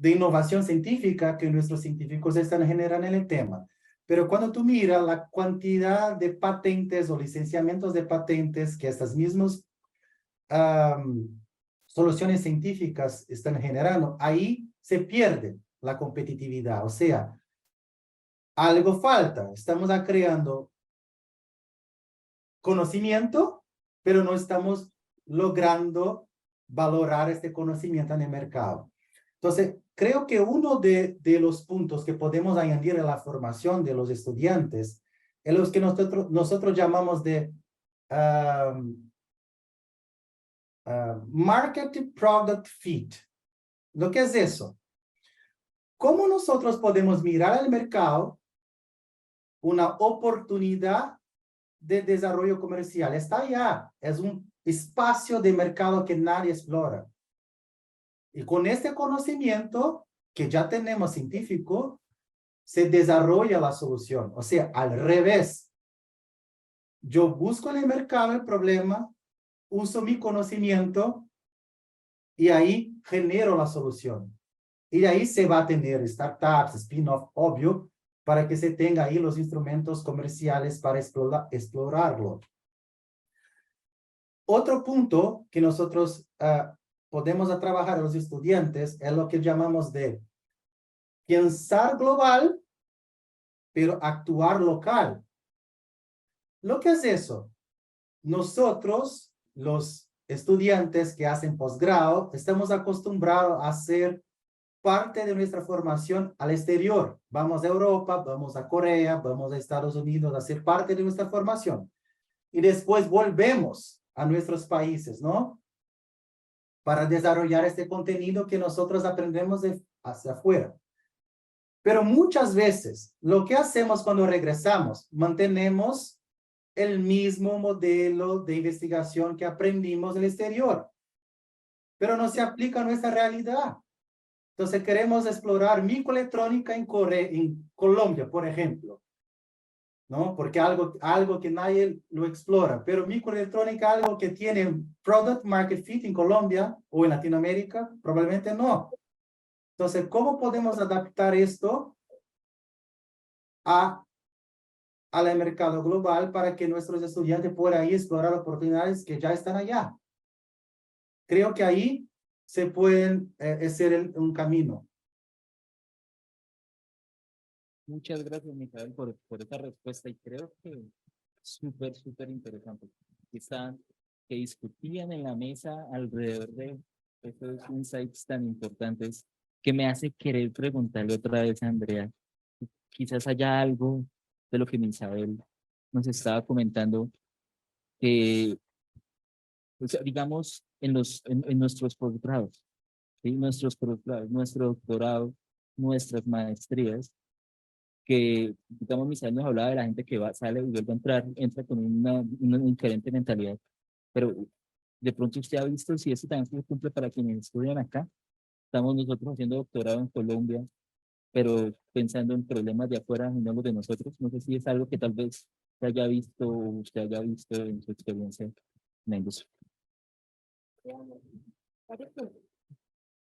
innovación científica que nuestros científicos están generando en el tema. Pero cuando tú miras la cantidad de patentes o licenciamientos de patentes que estas mismas soluciones científicas están generando, ahí se pierde la competitividad. O sea, algo falta. Estamos creando conocimiento, pero no estamos logrando valorar este conocimiento en el mercado. Entonces, creo que uno de los puntos que podemos añadir a la formación de los estudiantes es los que nosotros llamamos de Market Product Fit. ¿Lo que es eso? ¿Cómo nosotros podemos mirar al mercado una oportunidad de desarrollo comercial? Está allá, es un espacio de mercado que nadie explora. Y con este conocimiento que ya tenemos científico, se desarrolla la solución. O sea, al revés. Yo busco en el mercado el problema, uso mi conocimiento y ahí genero la solución. Y de ahí se va a tener startups, spin-off, obvio, para que se tenga ahí los instrumentos comerciales para explorarlo. Otro punto que nosotros podemos trabajar a los estudiantes es lo que llamamos de pensar global, pero actuar local. ¿Lo que es eso? Nosotros, los estudiantes que hacen posgrado, estamos acostumbrados a hacer parte de nuestra formación al exterior. Vamos a Europa, vamos a Corea, vamos a Estados Unidos a hacer parte de nuestra formación. Y después volvemos a nuestros países, ¿no? Para desarrollar este contenido que nosotros aprendemos hacia afuera. Pero muchas veces, lo que hacemos cuando regresamos, mantenemos el mismo modelo de investigación que aprendimos del exterior, pero no se aplica a nuestra realidad. Entonces queremos explorar microelectrónica en Colombia, por ejemplo, ¿no? Porque algo que nadie lo explora, pero microelectrónica, algo que tiene product market fit en Colombia o en Latinoamérica, probablemente no. Entonces, ¿cómo podemos adaptar esto al mercado global para que nuestros estudiantes puedan ahí explorar oportunidades que ya están allá? Creo que ahí se pueden hacer un camino. Muchas gracias, Micael, por esta respuesta y creo que es súper interesante. Que discutían en la mesa alrededor de estos insights tan importantes que me hace querer preguntarle otra vez a Andrea. Quizás haya algo de lo que Isabel nos estaba comentando que, o sea, digamos, en nuestros posgrados, ¿sí? Nuestros posgrados, nuestro doctorado, nuestras maestrías, que, digamos, Misael nos hablaba de la gente que sale y vuelve a entrar, entra con una diferente mentalidad, pero de pronto usted ha visto si eso también se cumple para quienes estudian acá. Estamos nosotros haciendo doctorado en Colombia, pero pensando en problemas de afuera y no los de nosotros. No sé si es algo que tal vez usted haya visto en su experiencia en la industria. Varios puntos.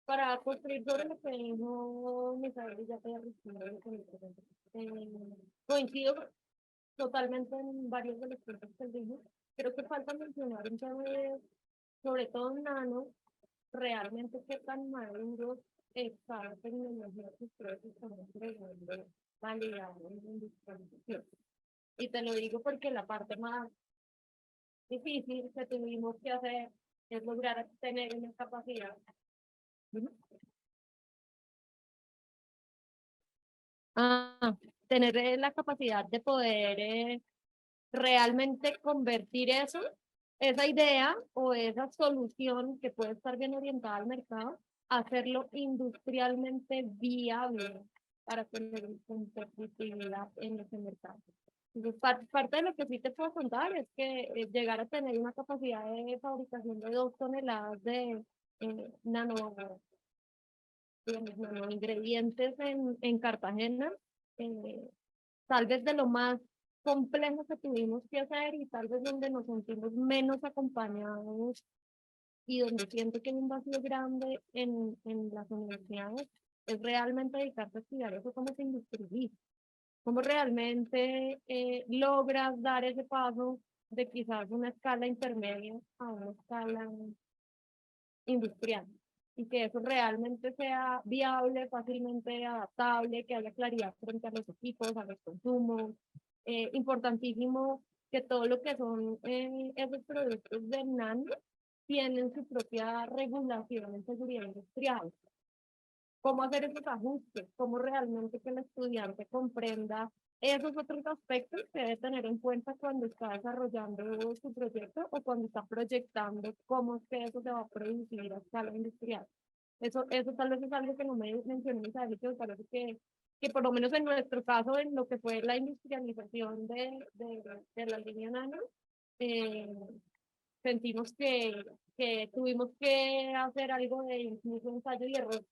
Para construir sobre lo que dijo Misael, ya te respondido con coincido totalmente en varios de los puntos que él dijo. Creo que falta mencionar un tema de, sobre todo en nano, realmente qué tan maduro está la tecnología que ustedes están entregando, validando en la industrialización. Y te lo digo porque la parte más difícil que tuvimos que hacer es lograr tener una capacidad. Tener la capacidad de poder realmente convertir eso, esa idea o esa solución que puede estar bien orientada al mercado, hacerlo industrialmente viable para tener competitividad en ese mercado. Entonces, parte de lo que sí te puedo contar es que llegar a tener una capacidad de fabricación de 2 toneladas de ingredientes en Cartagena, tal vez de lo más complejo que tuvimos que hacer y tal vez donde nos sentimos menos acompañados y donde siento que hay un vacío grande en las universidades, es realmente dedicarse a estudiar eso, cómo se industrializa, cómo realmente logras dar ese paso de quizás una escala intermedia a una escala industrial y que eso realmente sea viable, fácilmente adaptable, que haya claridad frente a los equipos, a los consumos. Importantísimo que todo lo que son esos productos de nano tienen su propia regulación en seguridad industrial. Cómo hacer esos ajustes, cómo realmente que el estudiante comprenda esos otros aspectos que debe tener en cuenta cuando está desarrollando su proyecto o cuando está proyectando cómo es que eso se va a producir a escala industrial. Eso tal vez es algo que no me mencioné, Isabel, que me parece que por lo menos en nuestro caso, en lo que fue la industrialización de la línea nano, sentimos que tuvimos que hacer algo de incluso ensayo y error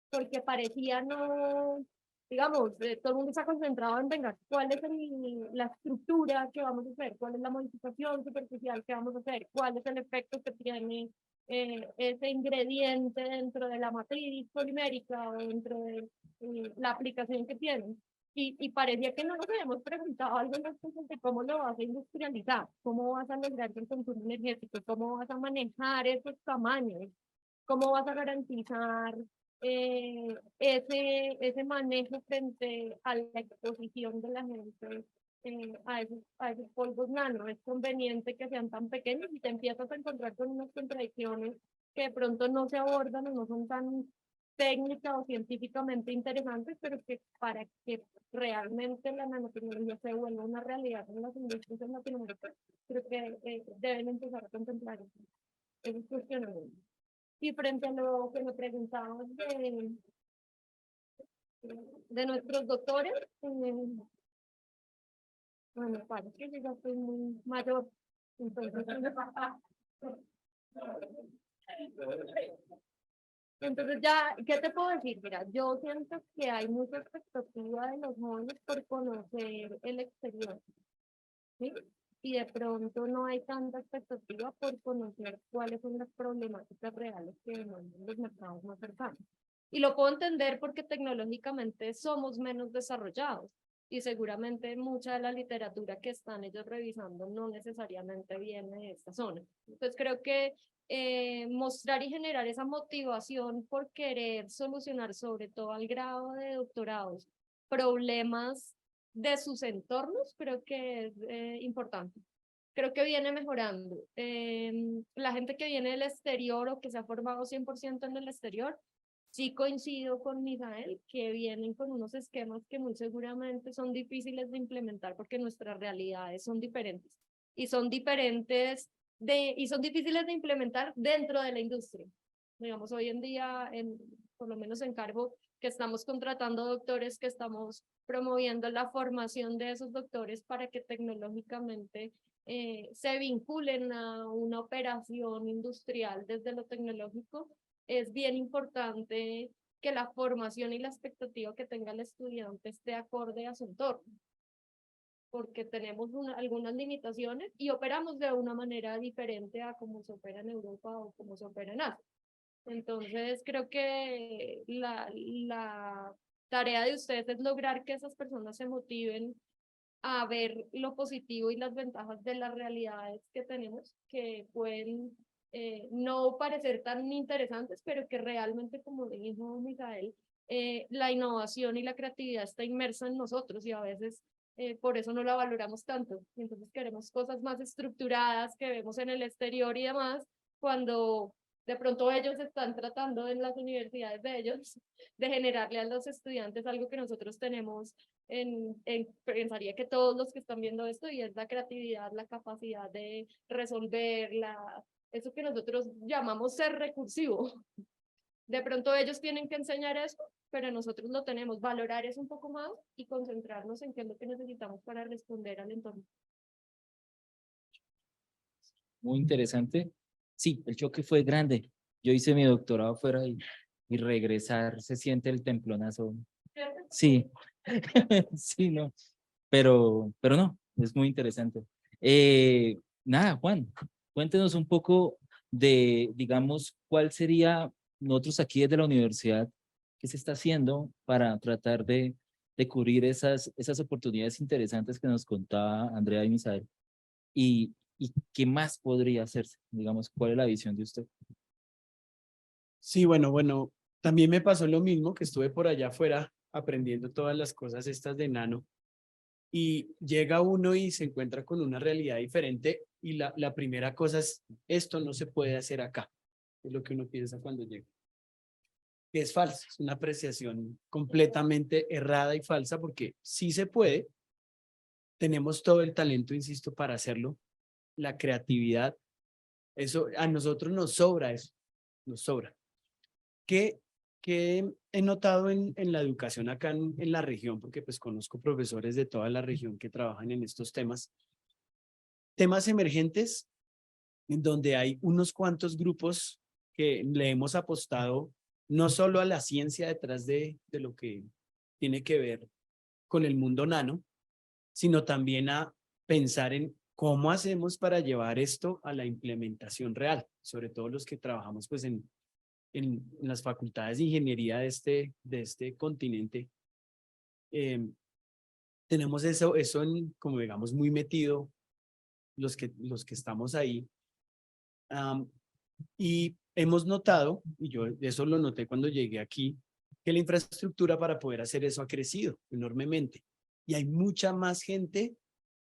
porque parecía no, digamos, todo el mundo está concentrado en, venga, ¿cuál es la estructura que vamos a hacer? ¿Cuál es la modificación superficial que vamos a hacer? ¿Cuál es el efecto que tiene ese ingrediente dentro de la matriz polimérica o dentro de la aplicación que tiene? Y parecía que no nos habíamos preguntado algo de cómo lo vas a industrializar, cómo vas a lograr el consumo energético, cómo vas a manejar esos tamaños, cómo vas a garantizar ese manejo frente a la exposición de la gente a esos polvos nano. Es conveniente que sean tan pequeños y te empiezas a encontrar con unas contradicciones que de pronto no se abordan o no son tan técnicas o científicamente interesantes, pero que para que realmente la nanotecnología se vuelva una realidad en las industrias en Latinoamérica, creo que deben empezar a contemplar esos cuestionamientos. Y frente a lo que me preguntabas de nuestros doctores, bueno, parece que yo ya estoy muy mayor, entonces ya, ¿qué te puedo decir? Mira, yo siento que hay mucha expectativa de los jóvenes por conocer el exterior, ¿sí? Y de pronto no hay tanta expectativa por conocer cuáles son las problemáticas reales que demandan los mercados más cercanos. Y lo puedo entender porque tecnológicamente somos menos desarrollados y seguramente mucha de la literatura que están ellos revisando no necesariamente viene de esta zona. Entonces creo que mostrar y generar esa motivación por querer solucionar, sobre todo al grado de doctorados, problemas de sus entornos, creo que es importante. Creo que viene mejorando. La gente que viene del exterior o que se ha formado 100% en el exterior, sí coincido con Misael, que vienen con unos esquemas que muy seguramente son difíciles de implementar porque nuestras realidades son diferentes. Y son diferentes y son difíciles de implementar dentro de la industria. Digamos, hoy en día, por lo menos en Carbo, que estamos contratando doctores, que estamos promoviendo la formación de esos doctores para que tecnológicamente se vinculen a una operación industrial desde lo tecnológico, es bien importante que la formación y la expectativa que tenga el estudiante esté acorde a su entorno. porque tenemos algunas limitaciones y operamos de una manera diferente a como se opera en Europa o como se opera en Asia. Entonces, creo que la tarea de ustedes es lograr que esas personas se motiven a ver lo positivo y las ventajas de las realidades que tenemos, que pueden no parecer tan interesantes, pero que realmente, como le dijo Misael, la innovación y la creatividad está inmersa en nosotros y a veces por eso no la valoramos tanto. Y entonces queremos cosas más estructuradas que vemos en el exterior y demás, cuando de pronto ellos están tratando en las universidades de ellos de generarle a los estudiantes algo que nosotros tenemos pensaría que todos los que están viendo esto, y es la creatividad, la capacidad de resolver, eso que nosotros llamamos ser recursivo. De pronto ellos tienen que enseñar eso, pero nosotros lo tenemos, valorar eso un poco más y concentrarnos en qué es lo que necesitamos para responder al entorno. Muy interesante. Sí, el choque fue grande. Yo hice mi doctorado afuera y regresar se siente el templonazo. Sí, sí, no, pero no, es muy interesante. Nada, Juan, cuéntenos un poco de, digamos, cuál sería nosotros aquí desde la universidad, qué se está haciendo para tratar de cubrir esas oportunidades interesantes que nos contaba Andrea y Misael, y qué más podría hacerse, digamos, cuál es la visión de usted. Sí, bueno, también me pasó lo mismo, que estuve por allá afuera aprendiendo todas las cosas estas de nano y llega uno y se encuentra con una realidad diferente y la primera cosa es, esto no se puede hacer acá, es lo que uno piensa cuando llega. Que es falso, es una apreciación completamente errada y falsa porque sí se puede, tenemos todo el talento, insisto, para hacerlo, la creatividad, eso a nosotros nos sobra eso, nos sobra. ¿Qué he notado en la educación acá en la región? Porque pues conozco profesores de toda la región que trabajan en estos temas emergentes, en donde hay unos cuantos grupos que le hemos apostado no solo a la ciencia detrás de lo que tiene que ver con el mundo nano, sino también a pensar en cómo hacemos para llevar esto a la implementación real, sobre todo los que trabajamos pues en las facultades de ingeniería de este continente. Tenemos eso como digamos, muy metido los que estamos ahí. Y hemos notado, y yo eso lo noté cuando llegué aquí, que la infraestructura para poder hacer eso ha crecido enormemente. Y hay mucha más gente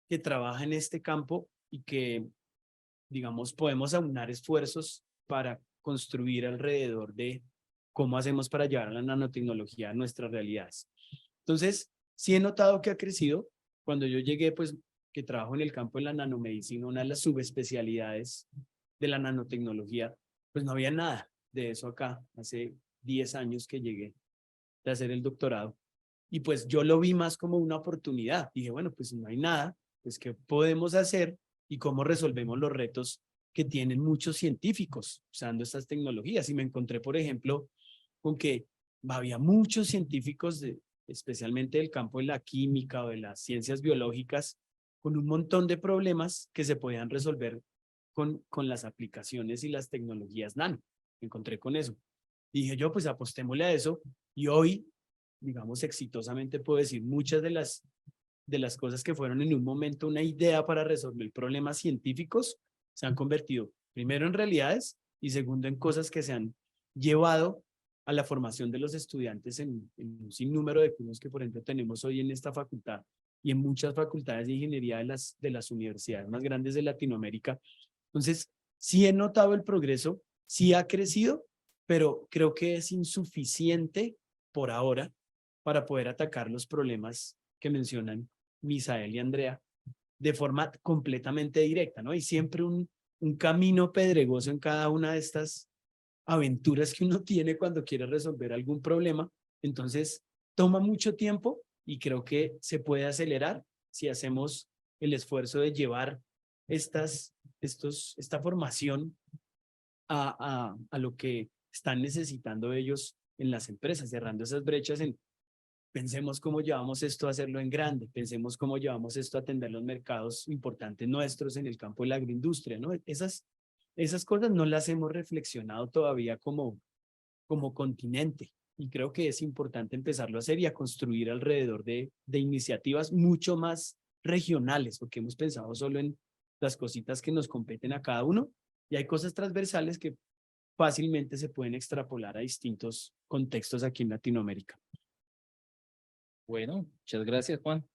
que trabaja en este campo y que, digamos, podemos aunar esfuerzos para construir alrededor de cómo hacemos para llevar la nanotecnología a nuestras realidades. Entonces, sí he notado que ha crecido. Cuando yo llegué, pues, que trabajo en el campo de la nanomedicina, una de las subespecialidades de la nanotecnología, pues no había nada de eso acá. Hace 10 años que llegué de hacer el doctorado. Y pues yo lo vi más como una oportunidad. Dije, bueno, pues no hay nada, pues ¿qué podemos hacer y cómo resolvemos los retos que tienen muchos científicos usando estas tecnologías? Y me encontré, por ejemplo, con que había muchos científicos, especialmente del campo de la química o de las ciencias biológicas, con un montón de problemas que se podían resolver con las aplicaciones y las tecnologías nano. Me encontré con eso. Dije yo, pues apostémosle a eso y hoy, digamos, exitosamente puedo decir muchas de las cosas que fueron en un momento una idea para resolver problemas científicos se han convertido primero en realidades y segundo en cosas que se han llevado a la formación de los estudiantes en un sinnúmero de cursos que, por ejemplo, tenemos hoy en esta facultad y en muchas facultades de ingeniería de las universidades más grandes de Latinoamérica. Entonces, sí he notado el progreso, sí ha crecido, pero creo que es insuficiente por ahora para poder atacar los problemas que mencionan Misael y Andrea de forma completamente directa, ¿no? Y siempre un camino pedregoso en cada una de estas aventuras que uno tiene cuando quiere resolver algún problema. Entonces, toma mucho tiempo y creo que se puede acelerar si hacemos el esfuerzo de llevar esta formación a lo que están necesitando ellos en las empresas, cerrando esas brechas en Pensemos cómo llevamos esto a hacerlo en grande, pensemos cómo llevamos esto a atender los mercados importantes nuestros en el campo de la agroindustria, ¿no? Esas cosas no las hemos reflexionado todavía como continente. Y creo que es importante empezarlo a hacer y a construir alrededor de iniciativas mucho más regionales, porque hemos pensado solo en las cositas que nos competen a cada uno, y hay cosas transversales que fácilmente se pueden extrapolar a distintos contextos aquí en Latinoamérica. Bueno, muchas gracias, Juan.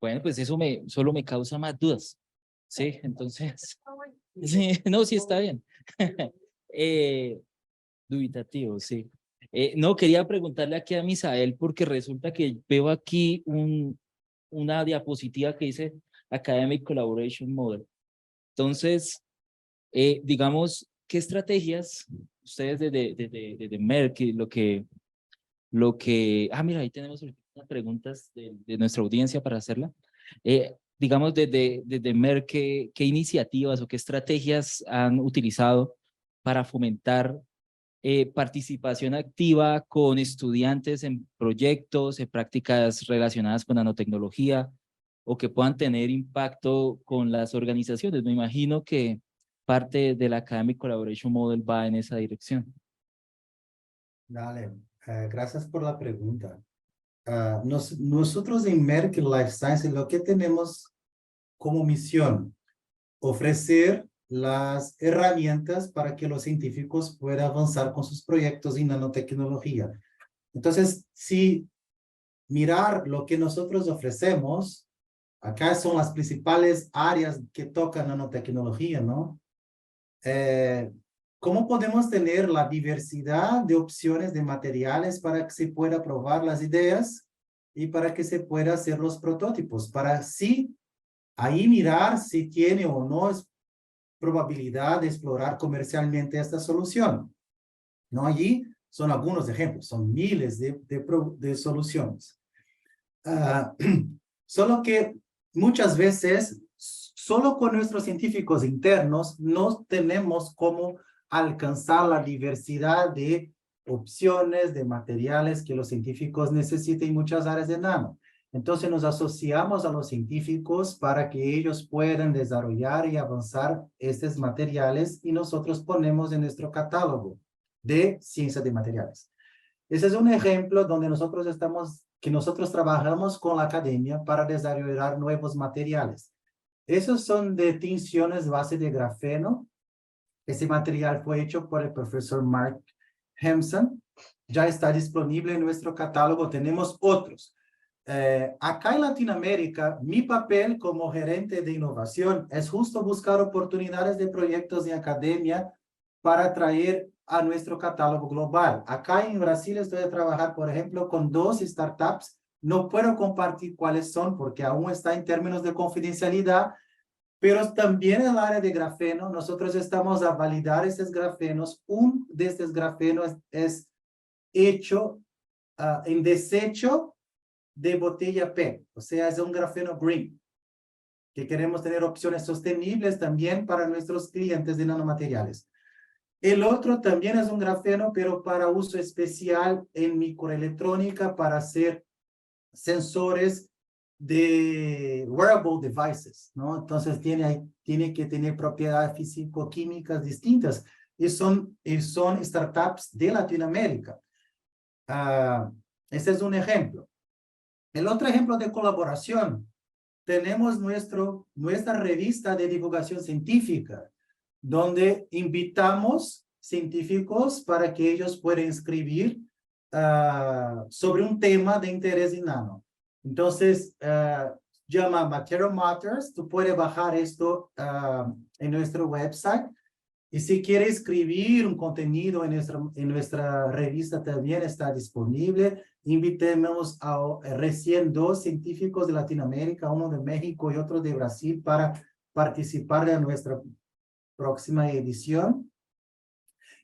Bueno, pues eso solo me causa más dudas. Sí, entonces, sí, no, sí está bien. Dubitativo, sí. No, quería preguntarle aquí a Misael porque resulta que veo aquí una diapositiva que dice Academic Collaboration Model. Entonces, digamos, ¿qué estrategias ustedes desde Merck, mira, ahí tenemos unas preguntas de nuestra audiencia para hacerla. Digamos, desde Merck, ¿qué iniciativas o qué estrategias han utilizado para fomentar participación activa con estudiantes en proyectos, en prácticas relacionadas con nanotecnología o que puedan tener impacto con las organizaciones? Me imagino que parte del Academic Collaboration Model va en esa dirección. Dale, gracias por la pregunta. Nosotros en Merck Life Sciences lo que tenemos como misión, ofrecer las herramientas para que los científicos puedan avanzar con sus proyectos en nanotecnología. Entonces, si mirar lo que nosotros ofrecemos, acá son las principales áreas que tocan nanotecnología, ¿no? ¿Cómo podemos tener la diversidad de opciones de materiales para que se pueda probar las ideas y para que se pueda hacer los prototipos? Para así, ahí mirar si tiene o no probabilidad de explorar comercialmente esta solución. ¿No? Allí son algunos ejemplos, son miles de soluciones. Solo que muchas veces, solo con nuestros científicos internos, no tenemos cómo alcanzar la diversidad de opciones, de materiales que los científicos necesitan en muchas áreas de nano. Entonces nos asociamos a los científicos para que ellos puedan desarrollar y avanzar estos materiales y nosotros ponemos en nuestro catálogo de ciencia de materiales. Ese es un ejemplo donde nosotros trabajamos con la academia para desarrollar nuevos materiales. Esos son de tinciones base de grafeno. Ese material fue hecho por el profesor Mark Hampson. Ya está disponible en nuestro catálogo. Tenemos otros. Acá en Latinoamérica, mi papel como gerente de innovación es justo buscar oportunidades de proyectos de academia para traer a nuestro catálogo global. Acá en Brasil estoy a trabajar, por ejemplo, con 2 startups. No puedo compartir cuáles son porque aún está en términos de confidencialidad, pero también en el área de grafeno, nosotros estamos a validar estos grafenos. Un de estos grafenos es hecho en desecho de botella PET, o sea, es un grafeno green, que queremos tener opciones sostenibles también para nuestros clientes de nanomateriales. El otro también es un grafeno, pero para uso especial en microelectrónica, para hacer sensores de wearable devices, ¿no? Entonces tiene que tener propiedades físico-químicas distintas y son startups de Latinoamérica. Este es un ejemplo. El otro ejemplo de colaboración, tenemos nuestra revista de divulgación científica, donde invitamos científicos para que ellos puedan escribir sobre un tema de interés en nano. Entonces, llama Material Matters. Tú puedes bajar esto en nuestro website. Y si quieres escribir un contenido en nuestra revista, también está disponible. Invitemos a recién 2 científicos de Latinoamérica, uno de México y otro de Brasil, para participar de nuestra próxima edición.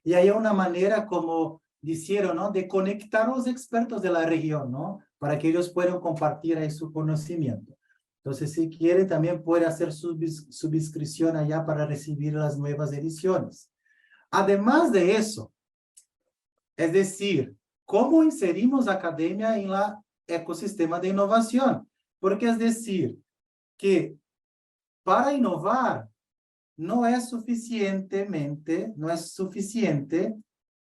Y hay una manera, como dijeron, ¿no?, de conectar a los expertos de la región, ¿no?, para que ellos puedan compartir ahí su conocimiento. Entonces, si quiere, también puede hacer suscripción allá para recibir las nuevas ediciones. Además de eso, es decir, ¿cómo inserimos academia en la ecosistema de innovación, porque es decir, que para innovar no es suficiente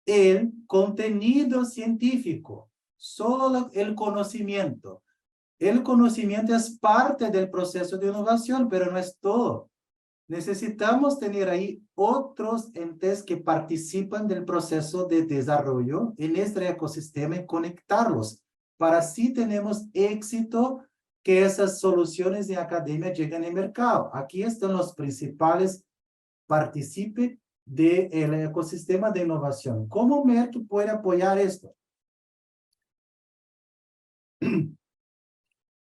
el contenido científico, solo el conocimiento. El conocimiento es parte del proceso de innovación, pero no es todo. Necesitamos tener ahí otros entes que participan del proceso de desarrollo en este ecosistema y conectarlos, para así tenemos éxito que esas soluciones de academia lleguen al mercado. Aquí están los principales participantes del ecosistema de innovación. ¿Cómo Merck puede apoyar esto?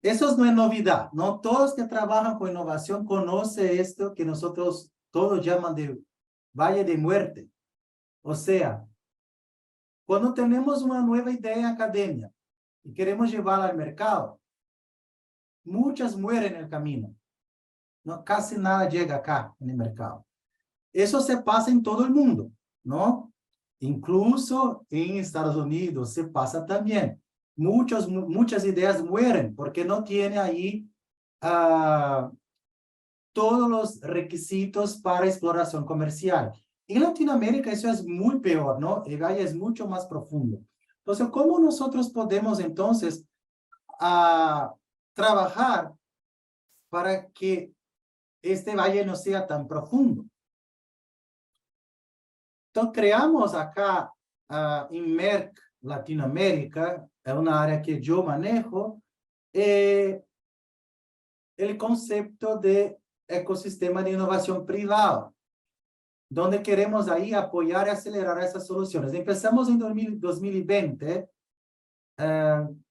Eso no es novedad, ¿no? Todos que trabajan con innovación conocen esto que nosotros todos llaman de valle de muerte. O sea, cuando tenemos una nueva idea en academia y queremos llevarla al mercado, muchas mueren en el camino. No, casi nada llega acá en el mercado. Eso se pasa en todo el mundo, ¿no? Incluso en Estados Unidos se pasa también. Muchas ideas mueren porque no tiene ahí todos los requisitos para exploración comercial. En Latinoamérica eso es muy peor, ¿no? El valle es mucho más profundo. Entonces, ¿cómo nosotros podemos entonces trabajar para que este valle no sea tan profundo? Entonces, creamos acá en Merck Latinoamérica, es una área que yo manejo, el concepto de ecosistema de innovación privado, donde queremos ahí apoyar y acelerar esas soluciones. Empezamos en 2020,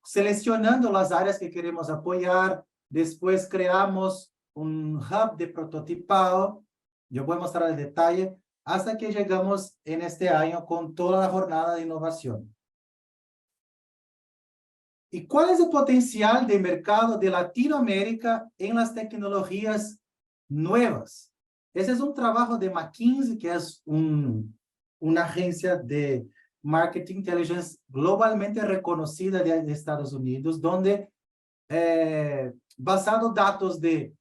seleccionando las áreas que queremos apoyar, después creamos un hub de prototipado, yo voy a mostrar el detalle, hasta que llegamos en este año con toda la jornada de innovación. ¿Y cuál es el potencial de mercado de Latinoamérica en las tecnologías nuevas? Ese es un trabajo de McKinsey, que es una agencia de marketing intelligence globalmente reconocida de Estados Unidos, donde basado en datos de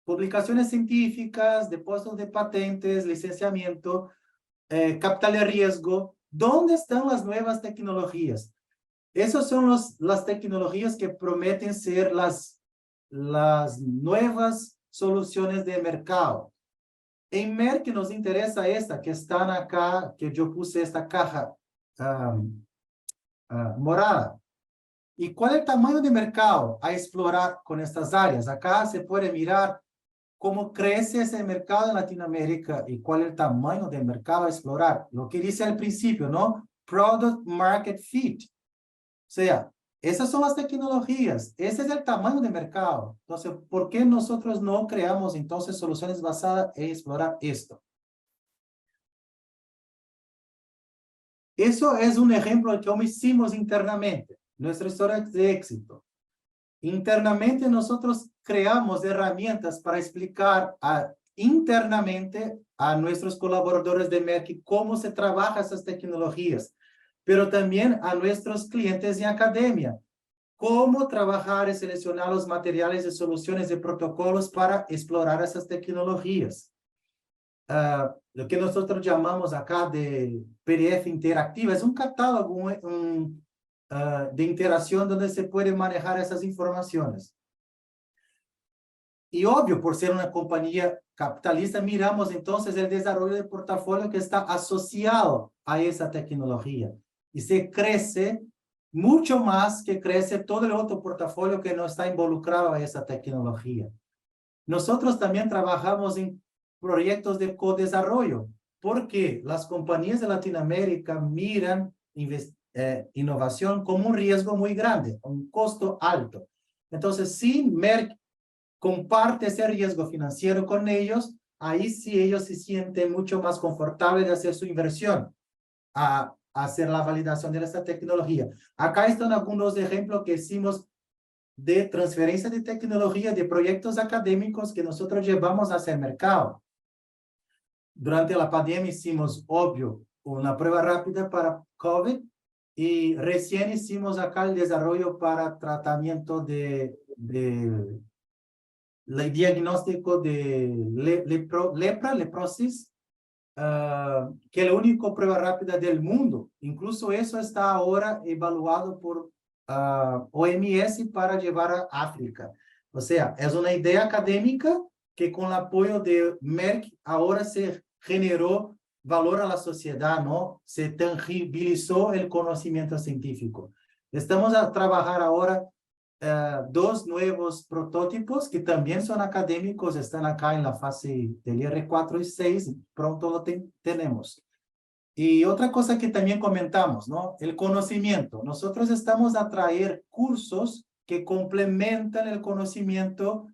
publicaciones científicas, de puestos de patentes, licenciamiento, capital de riesgo, ¿dónde están las nuevas tecnologías? Esas son las tecnologías que prometen ser las nuevas soluciones de mercado. En Merck nos interesa esta, que están acá, que yo puse esta caja morada. ¿Y cuál es el tamaño de mercado a explorar con estas áreas? Acá se puede mirar cómo crece ese mercado en Latinoamérica y cuál es el tamaño del mercado a explorar. Lo que dice al principio, ¿no? Product Market Fit. O sea, esas son las tecnologías, ese es el tamaño de mercado. Entonces, ¿por qué nosotros no creamos entonces soluciones basadas en explorar esto? Eso es un ejemplo de cómo hicimos internamente, nuestra historia de éxito. Internamente nosotros creamos herramientas para explicar internamente a nuestros colaboradores de Merck cómo se trabaja esas tecnologías, pero también a nuestros clientes en academia, cómo trabajar y seleccionar los materiales y soluciones de protocolos para explorar esas tecnologías. Lo que nosotros llamamos acá de PDF interactiva, es un catálogo de interacción donde se puede manejar esas informaciones. Y obvio, por ser una compañía capitalista, miramos entonces el desarrollo de portafolio que está asociado a esa tecnología. Y se crece mucho más que crece todo el otro portafolio que no está involucrado a esa tecnología. Nosotros también trabajamos en proyectos de co-desarrollo, porque las compañías de Latinoamérica miran innovación como un riesgo muy grande, un costo alto. Entonces, si Merck comparte ese riesgo financiero con ellos, ahí sí ellos se sienten mucho más confortables de hacer su inversión, a hacer la validación de esta tecnología. Acá están algunos ejemplos que hicimos de transferencia de tecnología de proyectos académicos que nosotros llevamos hacia el mercado. Durante la pandemia hicimos, obvio, una prueba rápida para COVID Y recién hicimos acá el desarrollo para tratamiento de el diagnóstico de leprosis, que es la única prueba rápida del mundo. Incluso eso está ahora evaluado por OMS para llevar a África. O sea, es una idea académica que con el apoyo de Merck ahora se generó valor a la sociedad, ¿no? Se tangibilizó el conocimiento científico. Estamos a trabajar ahora dos nuevos prototipos que también son académicos, están acá en la fase del R4 y 6, pronto lo tenemos. Y otra cosa que también comentamos, ¿no? El conocimiento. Nosotros estamos a traer cursos que complementan el conocimiento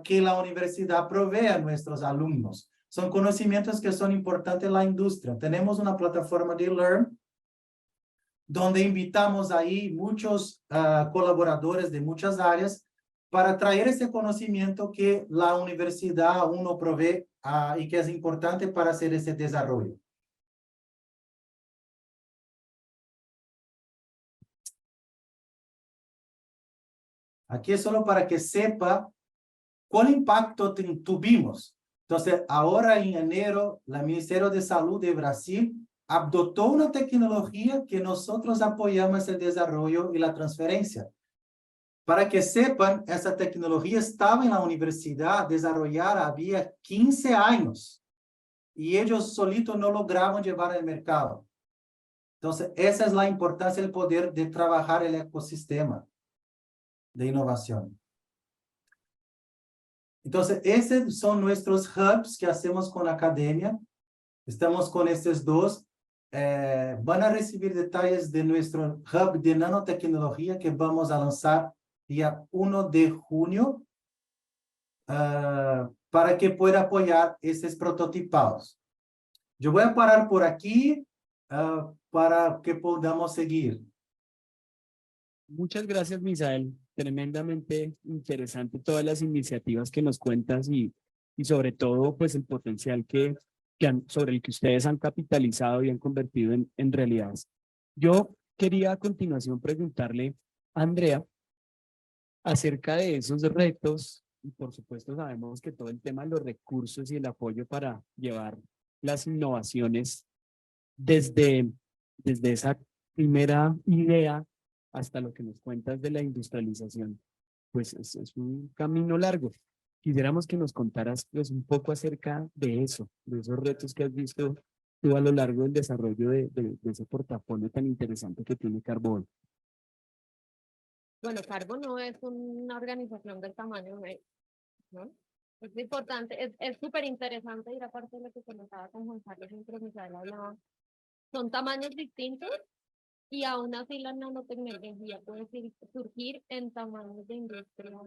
que la universidad provee a nuestros alumnos. Son conocimientos que son importantes en la industria. Tenemos una plataforma de Learn, donde invitamos ahí muchos colaboradores de muchas áreas para traer ese conocimiento que la universidad aún no provee y que es importante para hacer ese desarrollo. Aquí es solo para que sepa cuál impacto tuvimos. Entonces, ahora en enero, el Ministerio de Salud de Brasil adoptó una tecnología que nosotros apoyamos el desarrollo y la transferencia. Para que sepan, esa tecnología estaba en la universidad desarrollada había 15 años y ellos solitos no lograban llevar al mercado. Entonces, esa es la importancia del poder de trabajar el ecosistema de innovación. Entonces, esos son nuestros hubs que hacemos con la academia. Estamos con estos dos. Van a recibir detalles de nuestro hub de nanotecnología que vamos a lanzar día 1 de junio para que pueda apoyar estos prototipados. Yo voy a parar por aquí para que podamos seguir. Muchas gracias, Misael. Tremendamente interesante todas las iniciativas que nos cuentas y sobre todo, pues el potencial sobre el que ustedes han capitalizado y han convertido en realidades. Yo quería a continuación preguntarle a Andrea acerca de esos retos y por supuesto sabemos que todo el tema de los recursos y el apoyo para llevar las innovaciones desde esa primera idea hasta lo que nos cuentas de la industrialización, pues es un camino largo. Quisiéramos que nos contaras pues, un poco acerca de eso, de esos retos que has visto tú a lo largo del desarrollo de ese portafolio tan interesante que tiene Carbón. Bueno, Carbo no es una organización del tamaño de, ¿no? Es importante, es súper interesante ir aparte de lo que comentaba con Juan Carlos mientras Misael hablaba. Son tamaños distintos y aún así la nanotecnología puede surgir en tamaños de industria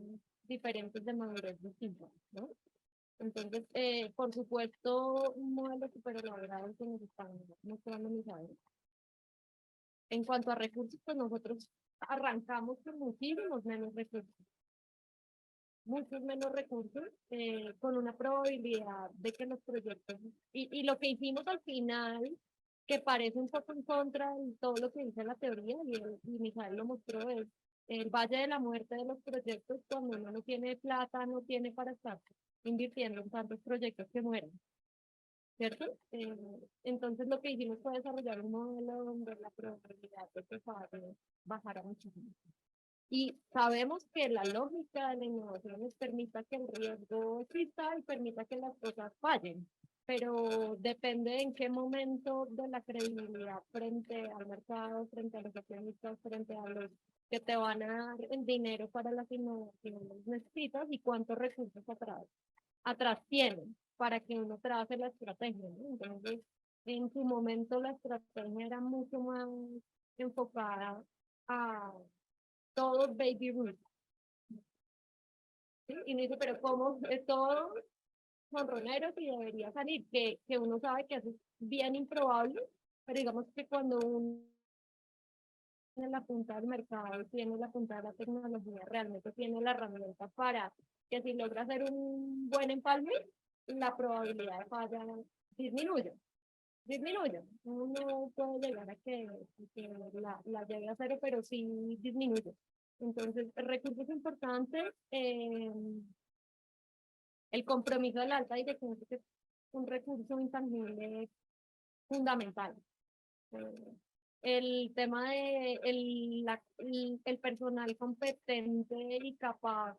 diferentes de madurez distinta, ¿no? Entonces, por supuesto, un modelo súper elaborado que nos están mostrando Misael. En cuanto a recursos, pues nosotros arrancamos con muchísimos menos recursos. Muchos menos recursos, con una probabilidad de que los proyectos, y lo que hicimos al final, que parece un poco en contra de todo lo que dice la teoría, y Mijael lo mostró, es el valle de la muerte de los proyectos cuando uno no tiene plata, no tiene para estar invirtiendo en tantos proyectos que mueren, ¿cierto? Entonces lo que hicimos fue desarrollar un modelo donde la probabilidad de que bajara muchísimo. Y sabemos que la lógica de la innovación les permita que el riesgo exista y permita que las cosas fallen, pero depende en qué momento de la credibilidad frente al mercado, frente a los accionistas, frente a los que te van a dar el dinero para las innovaciones necesitas y cuántos recursos atrás tienen para que uno trace la estrategia, ¿no? Entonces, en su momento la estrategia era mucho más enfocada a todos baby roots. ¿Sí? Y me dice, pero ¿cómo? Es todo monroneros y debería salir, que uno sabe que eso es bien improbable, pero digamos que cuando uno tiene la punta del mercado, tiene la punta de la tecnología, realmente tiene la herramienta para que si logra hacer un buen empalme, la probabilidad de falla disminuye. disminuye. Uno no puede llegar a que la llegue a cero, pero sí disminuye. Entonces, recursos importantes, el compromiso de la alta dirección, que es un recurso intangible fundamental. El tema de el personal competente y capaz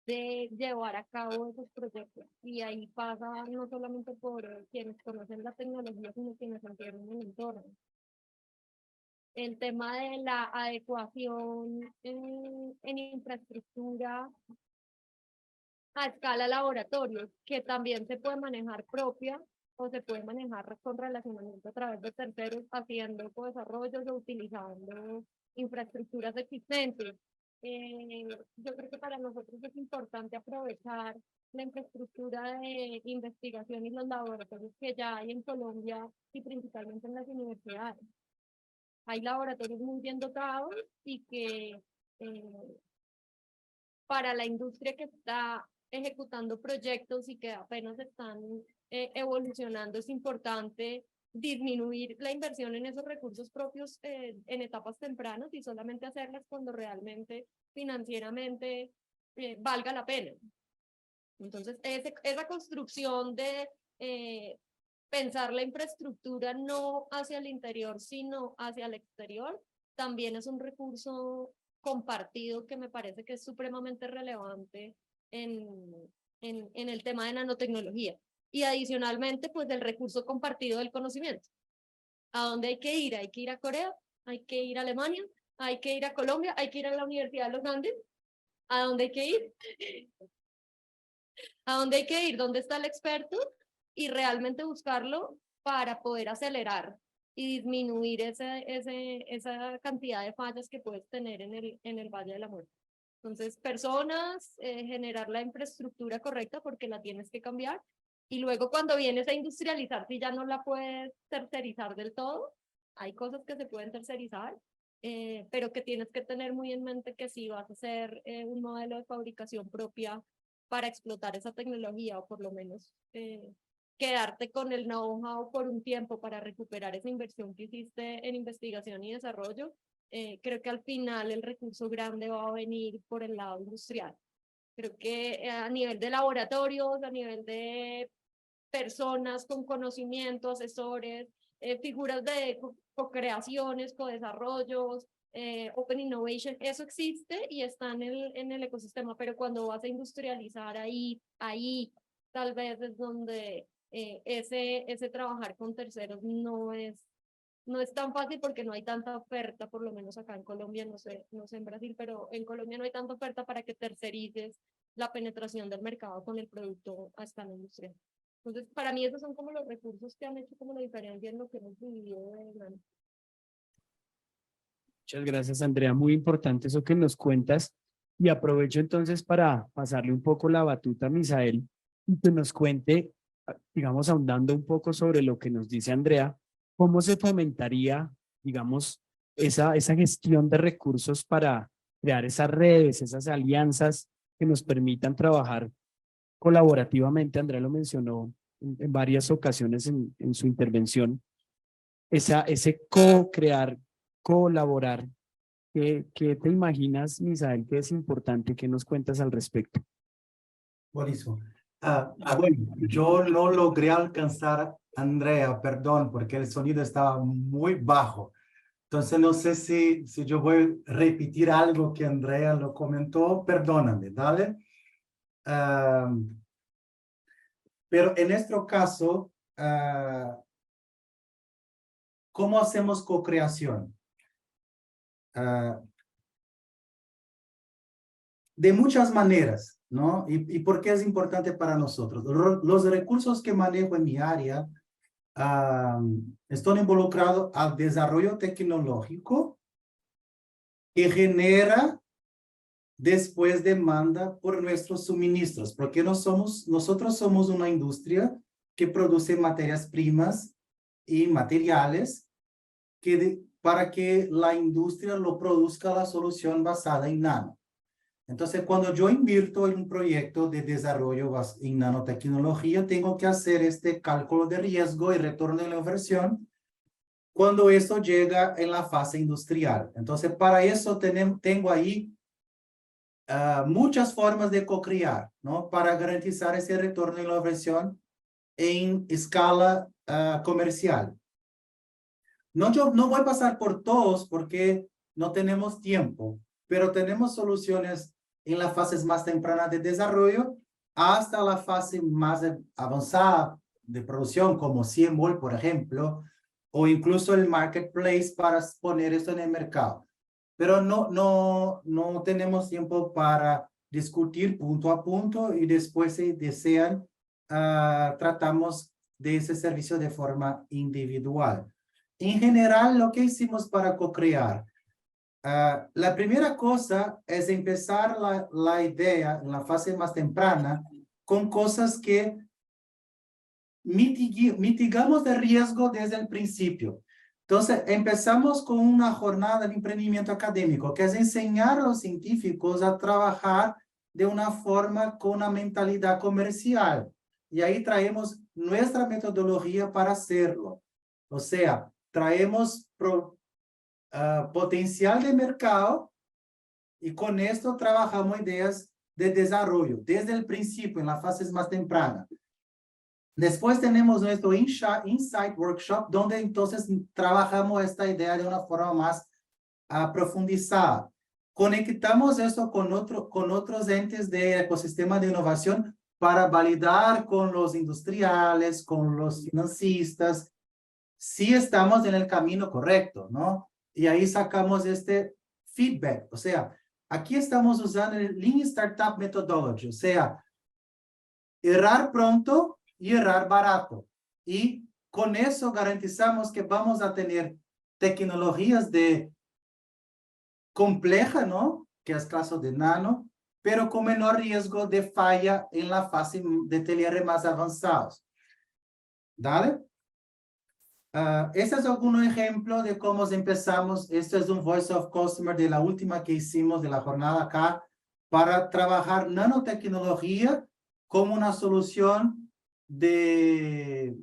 de llevar a cabo esos proyectos. Y ahí pasa no solamente por quienes conocen la tecnología, sino quienes entienden el entorno. El tema de la adecuación en infraestructura a escala laboratorio, que también se puede manejar propia o se puede manejar con relacionamiento a través de terceros, haciendo desarrollos o utilizando infraestructuras existentes. Yo creo que para nosotros es importante aprovechar la infraestructura de investigación y los laboratorios que ya hay en Colombia y principalmente en las universidades. Hay laboratorios muy bien dotados y que para la industria que está ejecutando proyectos y que apenas están evolucionando, es importante disminuir la inversión en esos recursos propios en etapas tempranas y solamente hacerlas cuando realmente financieramente valga la pena. Entonces, esa construcción de pensar la infraestructura no hacia el interior, sino hacia el exterior, también es un recurso compartido que me parece que es supremamente relevante en el tema de nanotecnología. Y adicionalmente, pues el recurso compartido del conocimiento. ¿A dónde hay que ir? Hay que ir a Corea, hay que ir a Alemania, hay que ir a Colombia, hay que ir a la Universidad de los Andes. ¿A dónde hay que ir? ¿A dónde hay que ir? ¿Dónde está el experto? Y realmente buscarlo para poder acelerar y disminuir esa cantidad de fallas que puedes tener en el Valle de la Muerte. Entonces, personas, generar la infraestructura correcta porque la tienes que cambiar. Y luego cuando vienes a industrializar, si ya no la puedes tercerizar del todo, hay cosas que se pueden tercerizar, pero que tienes que tener muy en mente que si vas a hacer un modelo de fabricación propia para explotar esa tecnología o por lo menos quedarte con el know-how por un tiempo para recuperar esa inversión que hiciste en investigación y desarrollo, creo que al final el recurso grande va a venir por el lado industrial. Creo que a nivel de laboratorios, a nivel de personas con conocimiento, asesores, figuras de co-creaciones, co-desarrollos, Open Innovation, eso existe y está en el ecosistema, pero cuando vas a industrializar ahí tal vez es donde ese trabajar con terceros no es tan fácil porque no hay tanta oferta, por lo menos acá en Colombia, no sé en Brasil, pero en Colombia no hay tanta oferta para que tercerices la penetración del mercado con el producto a escala industrial. Entonces, para mí esos son como los recursos que han hecho como la diferencia en lo que hemos vivido de la... Muchas gracias, Andrea. Muy importante eso que nos cuentas. Y aprovecho entonces para pasarle un poco la batuta a Misael y que nos cuente, digamos, ahondando un poco sobre lo que nos dice Andrea, cómo se fomentaría, digamos, esa gestión de recursos para crear esas redes, esas alianzas que nos permitan trabajar colaborativamente. Andrea lo mencionó en varias ocasiones en su intervención, ese co-crear, colaborar. ¿Qué te imaginas, Misael, que es importante? ¿Qué nos cuentas al respecto? Buenísimo. Bueno, yo no logré alcanzar a Andrea, perdón, porque el sonido estaba muy bajo. Entonces no sé si yo voy a repetir algo que Andrea lo comentó, perdóname, ¿dale? Pero en nuestro caso, ¿cómo hacemos co-creación? De muchas maneras, ¿no? ¿Y por qué es importante para nosotros? Los recursos que manejo en mi área están involucrados al desarrollo tecnológico que genera después demanda por nuestros suministros, porque nosotros somos una industria que produce materias primas y materiales para que la industria lo produzca la solución basada en nano. Entonces, cuando yo invierto en un proyecto de desarrollo en nanotecnología, tengo que hacer este cálculo de riesgo y retorno de la inversión cuando esto llega en la fase industrial. Entonces, para eso tengo ahí muchas formas de co-crear, ¿no? Para garantizar ese retorno de la inversión en escala comercial. Yo no voy a pasar por todos porque no tenemos tiempo, pero tenemos soluciones en las fases más tempranas de desarrollo hasta la fase más avanzada de producción, como 100 mol, por ejemplo, o incluso el marketplace para poner esto en el mercado. Pero no tenemos tiempo para discutir punto a punto y después, si desean, tratamos de ese servicio de forma individual. En general, lo que hicimos para co-crear, la primera cosa es empezar la idea en la fase más temprana con cosas que mitigamos el riesgo desde el principio. Entonces, empezamos con una jornada de emprendimiento académico, que es enseñar a los científicos a trabajar de una forma con una mentalidad comercial. Y ahí traemos nuestra metodología para hacerlo. O sea, traemos potencial de mercado y con esto trabajamos ideas de desarrollo desde el principio, en las fases más tempranas. Después tenemos nuestro Insight Workshop, donde entonces trabajamos esta idea de una forma más profundizada. Conectamos esto con otros entes del ecosistema de innovación para validar con los industriales, con los financistas, si estamos en el camino correcto, ¿no? Y ahí sacamos este feedback. O sea, aquí estamos usando el Lean Startup Methodology, o sea, errar pronto y errar barato. Y con eso garantizamos que vamos a tener tecnologías de compleja, ¿no? Que es caso de nano, pero con menor riesgo de falla en la fase de TLR más avanzados. ¿Dale? Este es algún ejemplo de cómo empezamos. Esto es un Voice of Customer de la última que hicimos de la jornada acá para trabajar nanotecnología como una solución de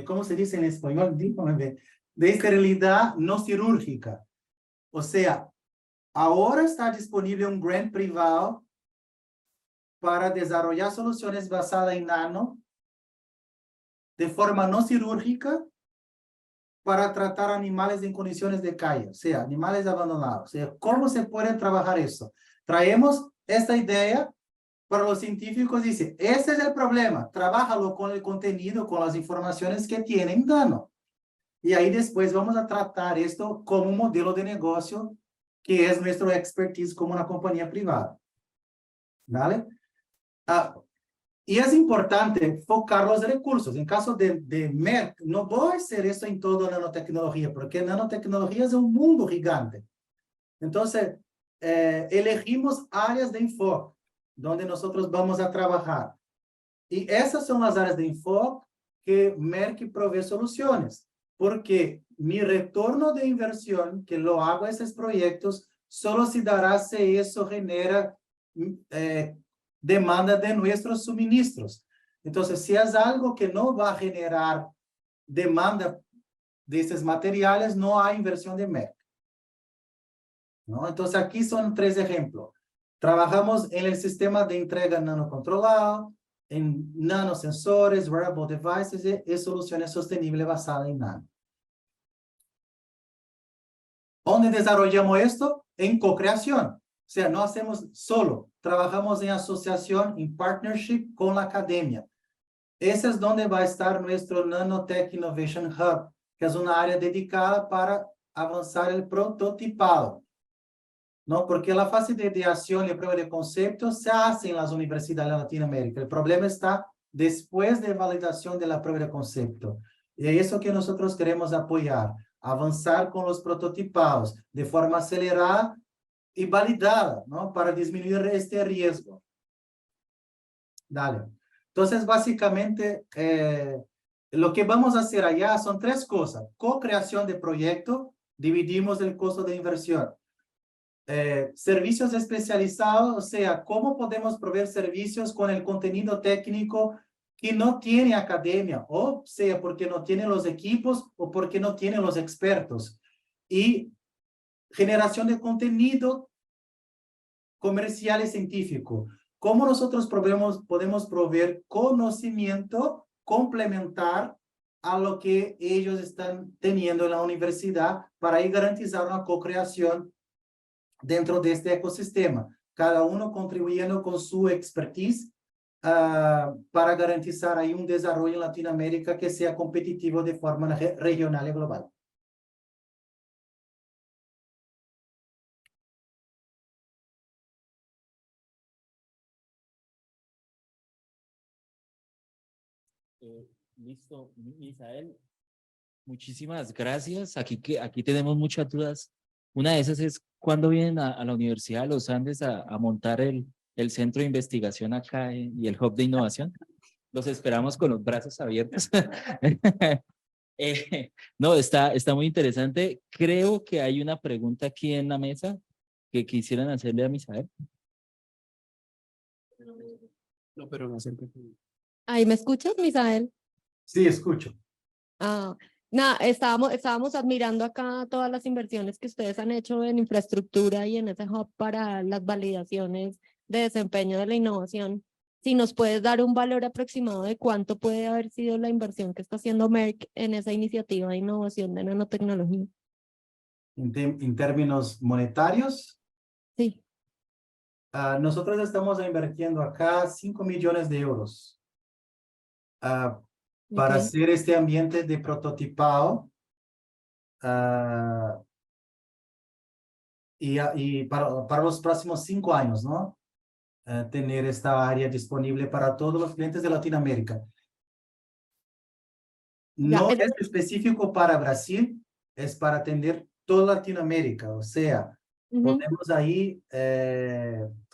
¿cómo se dice en español? De esterilidad no quirúrgica. O sea, ahora está disponible un grant privado para desarrollar soluciones basadas en nano de forma no cirúrgica para tratar animales en condiciones de calle, o sea, animales abandonados. O sea, ¿cómo se puede trabajar eso? Traemos esta idea para los científicos, dice, ese es el problema, trabájalo con el contenido, con las informaciones que tienen nano. Y ahí después vamos a tratar esto como un modelo de negocio que es nuestro expertise como una compañía privada. ¿Vale? Y es importante focar los recursos. En caso de Merck, no voy a hacer esto en toda nanotecnología, porque nanotecnología es un mundo gigante. Entonces, elegimos áreas de enfoque donde nosotros vamos a trabajar. Y esas son las áreas de enfoque que Merck provee soluciones, porque mi retorno de inversión que lo hago a esos proyectos solo se dará si eso genera demanda de nuestros suministros. Entonces, si es algo que no va a generar demanda de estos materiales, no hay inversión de Merck, ¿no? Entonces, aquí son 3 ejemplos. Trabajamos en el sistema de entrega nanocontrolado, en nanosensores, wearable devices y soluciones sostenibles basadas en nano. ¿Dónde desarrollamos esto? En co-creación. O sea, no hacemos solo, trabajamos en asociación, en partnership con la academia. Ese es donde va a estar nuestro Nanotech Innovation Hub, que es una área dedicada para avanzar el prototipado. ¿No? Porque la fase de ideación y prueba de concepto se hace en las universidades de Latinoamérica. El problema está después de validación de la prueba de concepto. Y es eso que nosotros queremos apoyar, avanzar con los prototipados de forma acelerada y validada, ¿no? Para disminuir este riesgo. Dale. Entonces, básicamente, lo que vamos a hacer allá son 3 cosas. Co-creación de proyecto, dividimos el costo de inversión. servicios especializados, o sea, cómo podemos proveer servicios con el contenido técnico que no tiene academia, o sea, porque no tiene los equipos o porque no tiene los expertos. Y generación de contenido comercial y científico. ¿Cómo nosotros podemos proveer conocimiento complementar a lo que ellos están teniendo en la universidad para ahí garantizar una co-creación dentro de este ecosistema? Cada uno contribuyendo con su expertise para garantizar ahí un desarrollo en Latinoamérica que sea competitivo de forma regional y global. Listo, Misael. Muchísimas gracias. Aquí tenemos muchas dudas. Una de esas es cuándo vienen a la Universidad de los Andes a montar el centro de investigación acá y el hub de innovación. Los esperamos con los brazos abiertos. No, está muy interesante. Creo que hay una pregunta aquí en la mesa que quisieran hacerle a Misael. No, pero no sé. ¿Ahí me escuchas, Misael? Sí, escucho. Nada, estábamos admirando acá todas las inversiones que ustedes han hecho en infraestructura y en ese hub para las validaciones de desempeño de la innovación. Si nos puedes dar un valor aproximado de cuánto puede haber sido la inversión que está haciendo Merck en esa iniciativa de innovación de nanotecnología. En términos monetarios, Sí. nosotros estamos invirtiendo acá 5 millones de euros para Ok. hacer este ambiente de prototipado y para los próximos 5 años, ¿no? Tener esta área disponible para todos los clientes de Latinoamérica. No es específico para Brasil, es para atender toda Latinoamérica, o sea, podemos ahí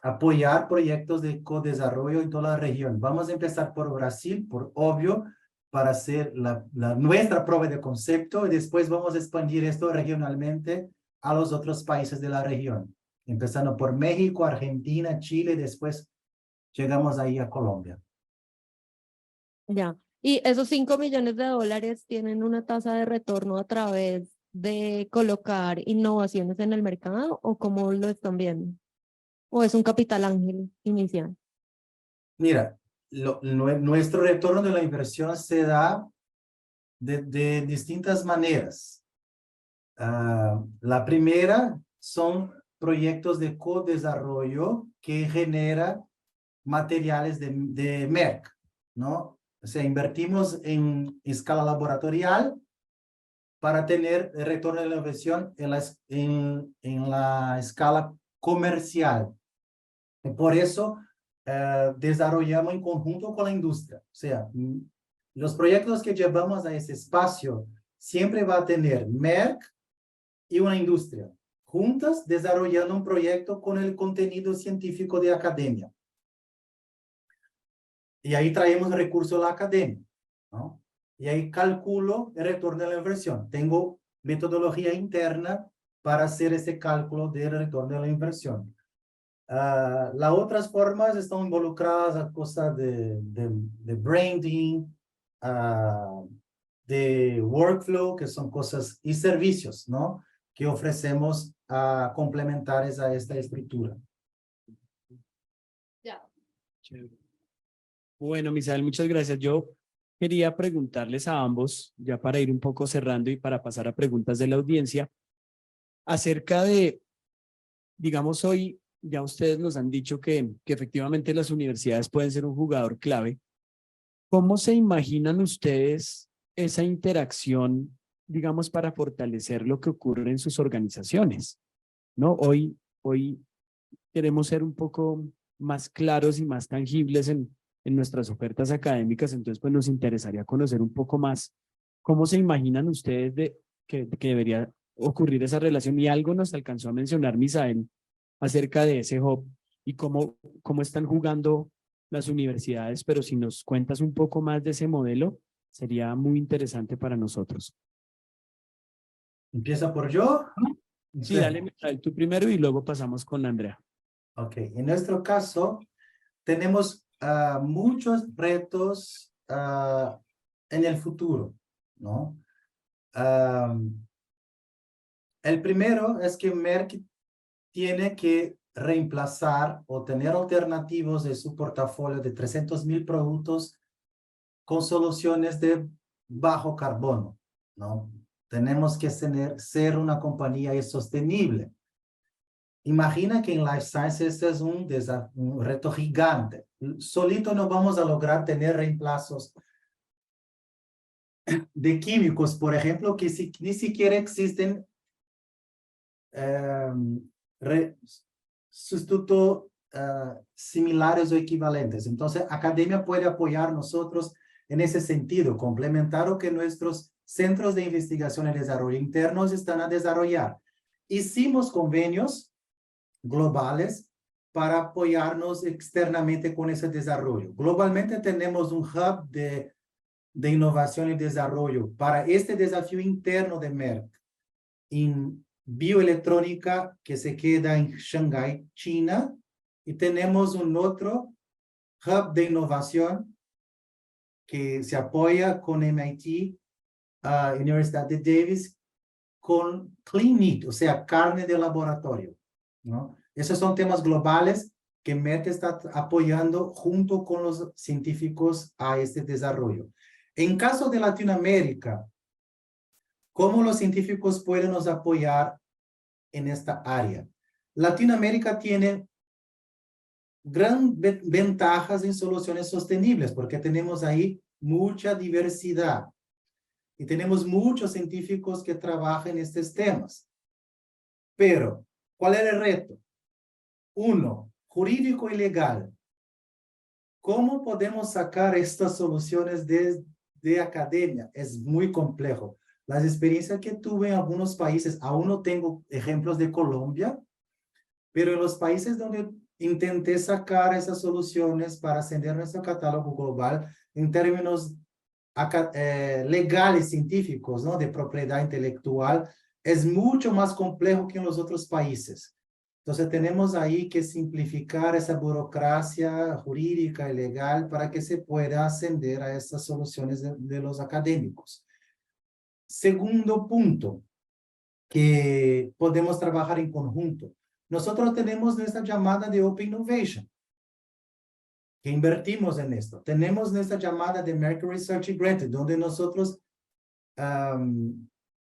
apoyar proyectos de co-desarrollo en toda la región. Vamos a empezar por Brasil, por obvio, para hacer nuestra prueba de concepto y después vamos a expandir esto regionalmente a los otros países de la región, empezando por México, Argentina, Chile, después llegamos ahí a Colombia. Ya. ¿Y esos 5 millones de dólares tienen una tasa de retorno a través de colocar innovaciones en el mercado o cómo lo están viendo? ¿O es un capital ángel inicial? Mira, nuestro retorno de la inversión se da de distintas maneras. La primera son proyectos de co-desarrollo que genera materiales de Merck, ¿no? O sea, invertimos en escala laboratorial para tener el retorno de la inversión en la escala comercial. Y por eso desarrollamos en conjunto con la industria. O sea, los proyectos que llevamos a ese espacio siempre va a tener Merck y una industria juntas desarrollando un proyecto con el contenido científico de academia. Y ahí traemos recursos a la academia, ¿no? Y ahí calculo el retorno de la inversión. Tengo metodología interna para hacer ese cálculo del retorno de la inversión. Las otras formas están involucradas a cosas de branding, de workflow, que son cosas y servicios, ¿no? Que ofrecemos complementarios a esta estructura. Ya. Chévere. Bueno, Misael, muchas gracias. Yo quería preguntarles a ambos, ya para ir un poco cerrando y para pasar a preguntas de la audiencia, acerca de, digamos, hoy ya ustedes nos han dicho que efectivamente las universidades pueden ser un jugador clave. ¿Cómo se imaginan ustedes esa interacción, digamos, para fortalecer lo que ocurre en sus organizaciones? ¿No? Hoy queremos ser un poco más claros y más tangibles en nuestras ofertas académicas, entonces pues nos interesaría conocer un poco más cómo se imaginan ustedes que debería ocurrir esa relación, y algo nos alcanzó a mencionar Misael acerca de ese hub y cómo están jugando las universidades, pero si nos cuentas un poco más de ese modelo, sería muy interesante para nosotros. ¿Empieza por yo? Sí, dale, Misael, tú primero y luego pasamos con Andrea. Ok, en nuestro caso tenemos muchos retos en el futuro, ¿no? El primero es que Merck tiene que reemplazar o tener alternativos de su portafolio de 300.000 productos con soluciones de bajo carbono, ¿no? Tenemos que ser una compañía sostenible. Imagina que en Life Sciences es un reto gigante. Solito no vamos a lograr tener reemplazos de químicos, por ejemplo, que ni siquiera existen sustitutos similares o equivalentes. Entonces, academia puede apoyar nosotros en ese sentido, complementar lo que nuestros centros de investigación y desarrollo internos están a desarrollar. Hicimos convenios globales para apoyarnos externamente con ese desarrollo. Globalmente tenemos un hub de innovación y desarrollo para este desafío interno de Merck en bioelectrónica que se queda en Shanghái, China, y tenemos un otro hub de innovación que se apoya con MIT, Universidad de Davis, con Clean Meat, o sea, carne de laboratorio, ¿no? Esos son temas globales que Merck está apoyando junto con los científicos a este desarrollo. En caso de Latinoamérica, ¿cómo los científicos pueden nos apoyar en esta área? Latinoamérica tiene gran ventajas en soluciones sostenibles porque tenemos ahí mucha diversidad y tenemos muchos científicos que trabajan en estos temas. Pero, ¿cuál es el reto? Uno, jurídico y legal. ¿Cómo podemos sacar estas soluciones de academia? Es muy complejo. Las experiencias que tuve en algunos países, aún no tengo ejemplos de Colombia, pero en los países donde intenté sacar esas soluciones para ascender nuestro catálogo global en términos legales, científicos, ¿no? De propiedad intelectual, es mucho más complejo que en los otros países. Entonces tenemos ahí que simplificar esa burocracia jurídica y legal para que se pueda ascender a estas soluciones de los académicos. Segundo punto, que podemos trabajar en conjunto. Nosotros tenemos nuestra llamada de Open Innovation, que invertimos en esto. Tenemos nuestra llamada de Mercury Research y Granted, donde nosotros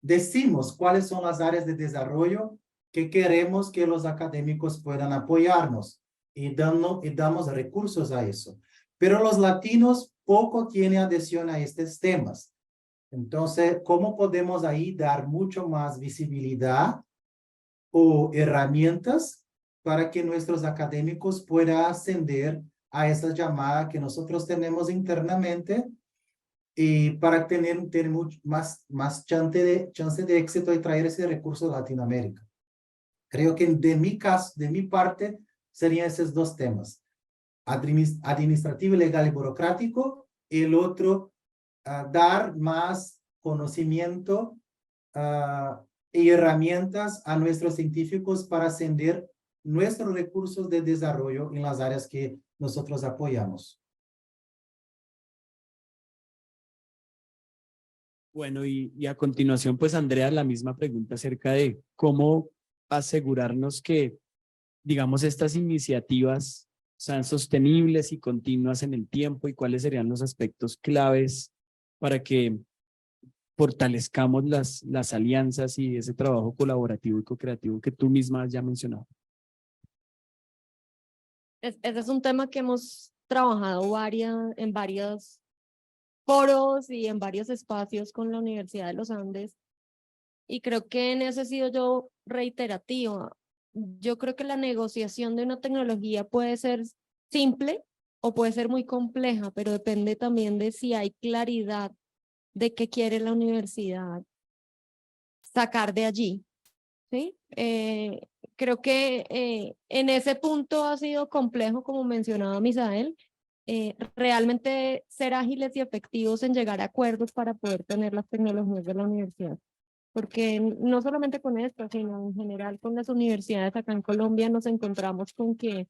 decimos cuáles son las áreas de desarrollo que queremos que los académicos puedan apoyarnos y damos recursos a eso. Pero los latinos poco tienen adhesión a estos temas. Entonces, ¿cómo podemos ahí dar mucho más visibilidad o herramientas para que nuestros académicos puedan ascender a esa llamada que nosotros tenemos internamente y para tener mucho más chance de éxito y traer ese recurso a Latinoamérica? Creo que de mi caso, de mi parte, serían esos dos temas. Administrativo, legal y burocrático. Y el otro, dar más conocimiento y herramientas a nuestros científicos para ascender nuestros recursos de desarrollo en las áreas que nosotros apoyamos. Bueno, y a continuación, pues Andrea, la misma pregunta acerca de cómo asegurarnos que, digamos, estas iniciativas sean sostenibles y continuas en el tiempo y cuáles serían los aspectos claves para que fortalezcamos las alianzas y ese trabajo colaborativo y co-creativo que tú misma has ya mencionado. Ese es un tema que hemos trabajado en varios foros y en varios espacios con la Universidad de los Andes. Y creo que en eso he sido yo reiterativa. Yo creo que la negociación de una tecnología puede ser simple o puede ser muy compleja, pero depende también de si hay claridad de qué quiere la universidad sacar de allí. ¿Sí? Creo que en ese punto ha sido complejo, como mencionaba Misael, realmente ser ágiles y efectivos en llegar a acuerdos para poder tener las tecnologías de la universidad. porque no solamente con esto, sino en general con las universidades acá en Colombia nos encontramos con que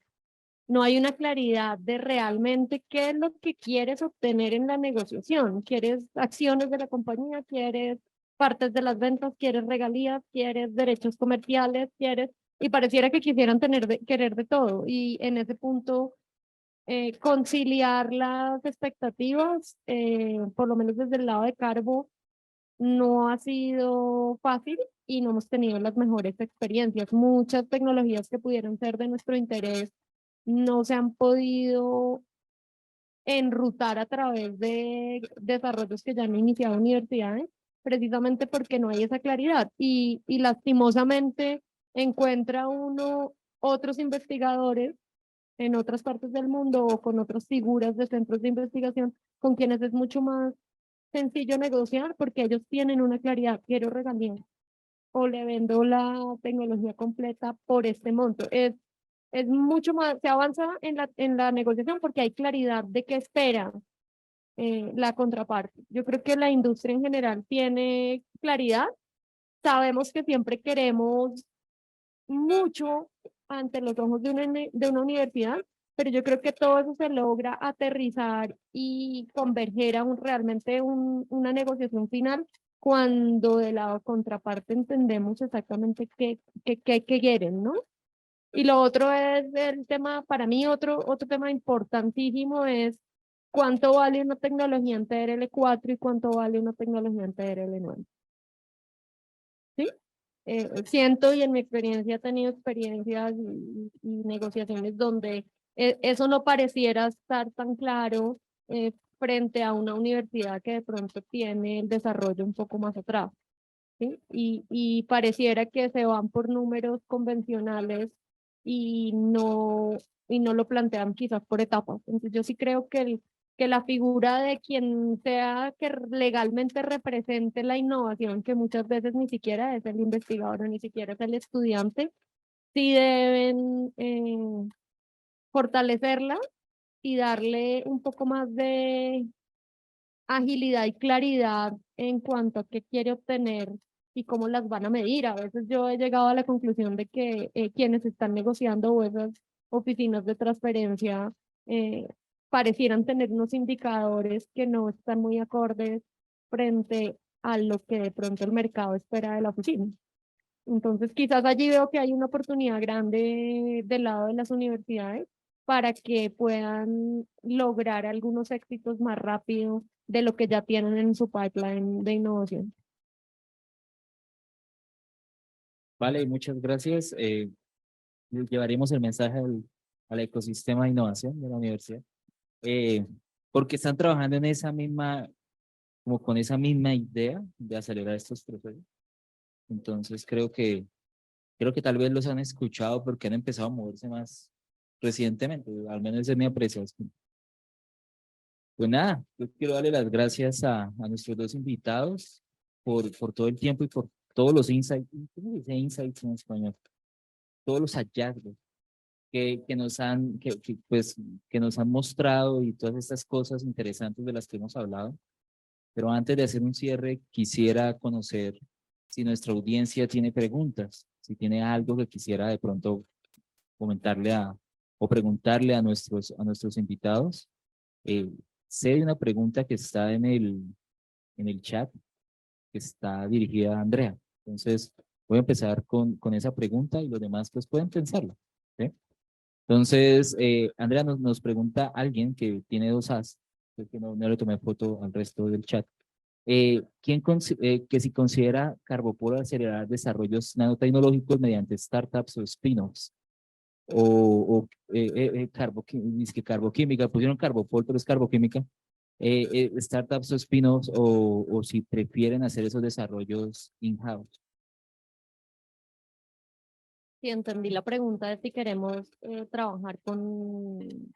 no hay una claridad de realmente qué es lo que quieres obtener en la negociación. ¿Quieres acciones de la compañía? ¿Quieres partes de las ventas? ¿Quieres regalías? ¿Quieres derechos comerciales? ¿Quieres? Y pareciera que quisieran querer de todo. Y en ese punto, conciliar las expectativas, por lo menos desde el lado de Carbo, no ha sido fácil y no hemos tenido las mejores experiencias. Muchas tecnologías que pudieran ser de nuestro interés no se han podido enrutar a través de desarrollos que ya han iniciado universidades, precisamente porque no hay esa claridad. Y lastimosamente encuentra uno otros investigadores en otras partes del mundo o con otras figuras de centros de investigación con quienes es mucho más sencillo negociar porque ellos tienen una claridad, quiero regalías o le vendo la tecnología completa por este monto. Es mucho más, se avanza en la negociación porque hay claridad de qué espera la contraparte. Yo creo que la industria en general tiene claridad. Sabemos que siempre queremos mucho ante los ojos de una universidad, pero yo creo que todo eso se logra aterrizar y converger a realmente una negociación final cuando de la contraparte entendemos exactamente qué quieren, ¿no? Y lo otro es el tema, para mí otro tema importantísimo es cuánto vale una tecnología en TRL4 y cuánto vale una tecnología en TRL9. ¿Sí? Siento y en mi experiencia he tenido experiencias y negociaciones donde eso no pareciera estar tan claro frente a una universidad que de pronto tiene el desarrollo un poco más atrás. ¿Sí? Y pareciera que se van por números convencionales y no lo plantean quizás por etapas. Entonces yo sí creo que la figura de quien sea que legalmente represente la innovación, que muchas veces ni siquiera es el investigador o ni siquiera es el estudiante, sí deben fortalecerla y darle un poco más de agilidad y claridad en cuanto a qué quiere obtener y cómo las van a medir. A veces yo he llegado a la conclusión de que quienes están negociando o esas oficinas de transferencia eh, parecieran tener unos indicadores que no están muy acordes frente a lo que de pronto el mercado espera de la oficina. Entonces, quizás allí veo que hay una oportunidad grande del lado de las universidades para que puedan lograr algunos éxitos más rápido de lo que ya tienen en su pipeline de innovación. Vale, muchas gracias. Llevaremos el mensaje al ecosistema de innovación de la universidad, porque están trabajando en esa misma, como con esa misma idea de acelerar estos procesos. Entonces creo que tal vez los han escuchado porque han empezado a moverse más recientemente, al menos esa es mi apreciación. Pues nada, yo quiero darle las gracias a nuestros dos invitados por todo el tiempo y por todos los insights, ¿cómo se dice insights en español? Todos los hallazgos que nos han, pues, que nos han mostrado y todas estas cosas interesantes de las que hemos hablado. Pero antes de hacer un cierre, quisiera conocer si nuestra audiencia tiene preguntas, si tiene algo que quisiera de pronto comentarle o preguntarle a nuestros invitados. Sé de una pregunta que está en el chat, que está dirigida a Andrea. Entonces, voy a empezar con esa pregunta y los demás pues pueden pensarla. ¿Sí? Entonces, Andrea nos pregunta alguien que tiene dos As, que no le tomé foto al resto del chat. Que si considera Carbopol acelerar desarrollos nanotecnológicos mediante startups o spin-offs, dice que carboquímica, pusieron Carbopol, pero es carboquímica, startups o spin-offs, o si prefieren hacer esos desarrollos in-house. Si entendí la pregunta de si queremos trabajar con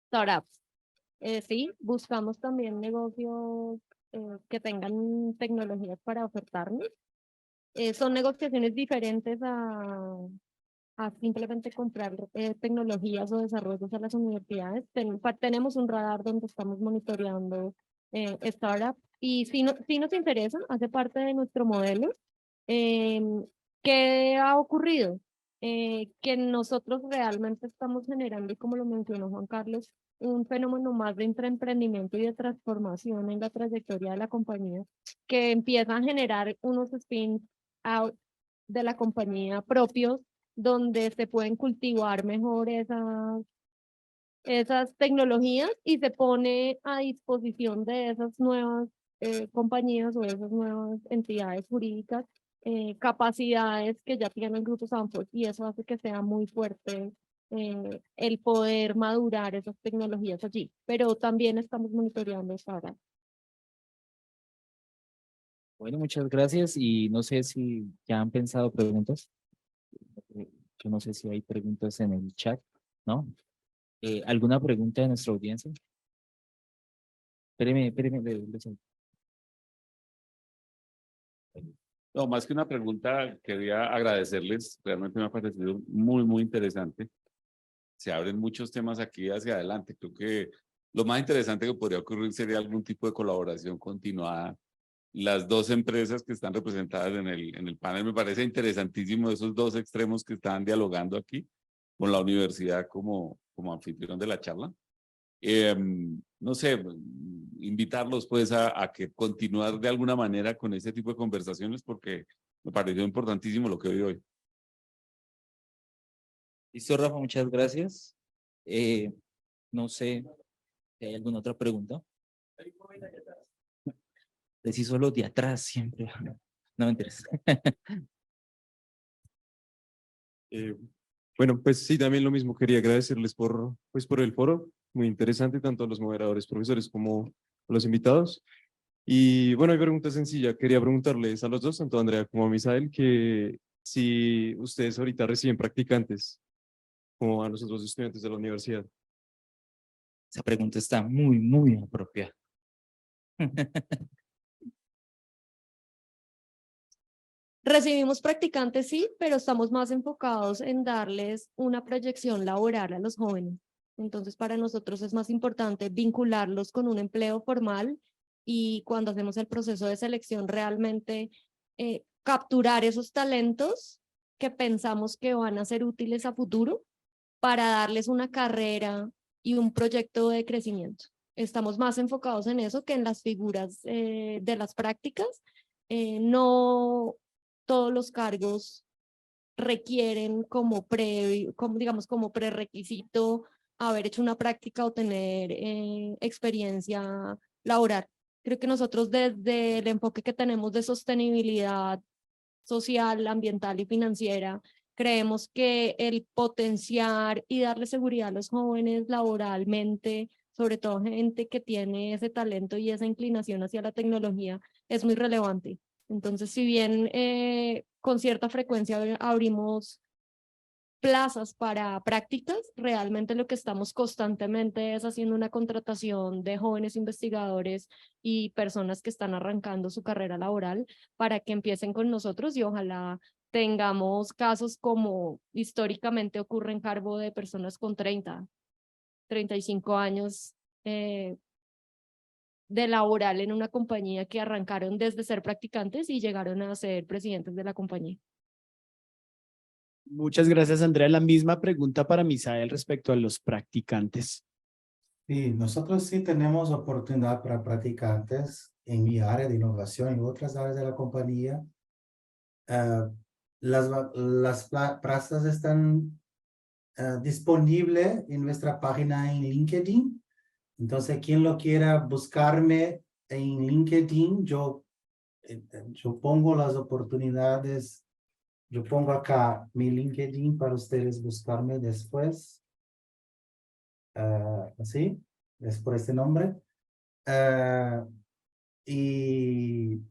startups. Sí, buscamos también negocios que tengan tecnologías para ofertarnos. Son negociaciones diferentes a simplemente comprar tecnologías o desarrollos a las universidades. Tenemos un radar donde estamos monitoreando startups y si nos interesa, hace parte de nuestro modelo ¿Qué ha ocurrido? Que nosotros realmente estamos generando, y como lo mencionó Juan Carlos, un fenómeno más de intraemprendimiento y de transformación en la trayectoria de la compañía, que empieza a generar unos spin-out de la compañía propios, donde se pueden cultivar mejor esas tecnologías y se pone a disposición de esas nuevas compañías o esas nuevas entidades jurídicas capacidades que ya tiene el Grupo Sanford, y eso hace que sea muy fuerte el poder madurar esas tecnologías allí, pero también estamos monitoreando eso ahora. Bueno, muchas gracias y no sé si ya han pensado preguntas. Yo no sé si hay preguntas en el chat, ¿no? ¿Alguna pregunta de nuestra audiencia? Espéreme. No, más que una pregunta, quería agradecerles. Realmente me ha parecido muy, muy interesante. Se abren muchos temas aquí hacia adelante. Creo que lo más interesante que podría ocurrir sería algún tipo de colaboración continuada. Las dos empresas que están representadas en el panel, me parece interesantísimo esos dos extremos que están dialogando aquí con la universidad como anfitrión de la charla. No sé, invitarlos pues a que continuar de alguna manera con este tipo de conversaciones porque me pareció importantísimo lo que vi hoy. Listo, Rafa, muchas gracias. No sé si hay alguna otra pregunta. Preciso los de atrás siempre. No me interesa. Bueno, pues sí, también lo mismo. Quería agradecerles por el foro, muy interesante, tanto a los moderadores, profesores, como a los invitados. Y bueno, mi pregunta es sencilla. Quería preguntarles a los dos, tanto a Andrea como a Misael, que si ustedes ahorita reciben practicantes, como a los otros estudiantes de la universidad. Esa pregunta está muy, muy apropiada. Recibimos practicantes, sí, pero estamos más enfocados en darles una proyección laboral a los jóvenes. Entonces, para nosotros es más importante vincularlos con un empleo formal y cuando hacemos el proceso de selección realmente capturar esos talentos que pensamos que van a ser útiles a futuro para darles una carrera y un proyecto de crecimiento. Estamos más enfocados en eso que en las figuras de las prácticas. No todos los cargos requieren como como prerequisito haber hecho una práctica o tener experiencia laboral. Creo que nosotros desde el enfoque que tenemos de sostenibilidad social, ambiental y financiera, creemos que el potenciar y darle seguridad a los jóvenes laboralmente, sobre todo gente que tiene ese talento y esa inclinación hacia la tecnología, es muy relevante. Entonces, si bien con cierta frecuencia abrimos plazas para prácticas, realmente lo que estamos constantemente es haciendo una contratación de jóvenes investigadores y personas que están arrancando su carrera laboral para que empiecen con nosotros y ojalá tengamos casos como históricamente ocurre en Carbo de personas con 35 años de laboral en una compañía que arrancaron desde ser practicantes y llegaron a ser presidentes de la compañía. Muchas gracias, Andrea. La misma pregunta para Misael respecto a los practicantes. Sí, nosotros sí tenemos oportunidad para practicantes en mi área de innovación y otras áreas de la compañía. Las plazas están disponibles en nuestra página en LinkedIn. Entonces, quien lo quiera buscarme en LinkedIn, yo pongo las oportunidades. Yo pongo acá mi LinkedIn para ustedes buscarme después. Así, es por este nombre. Y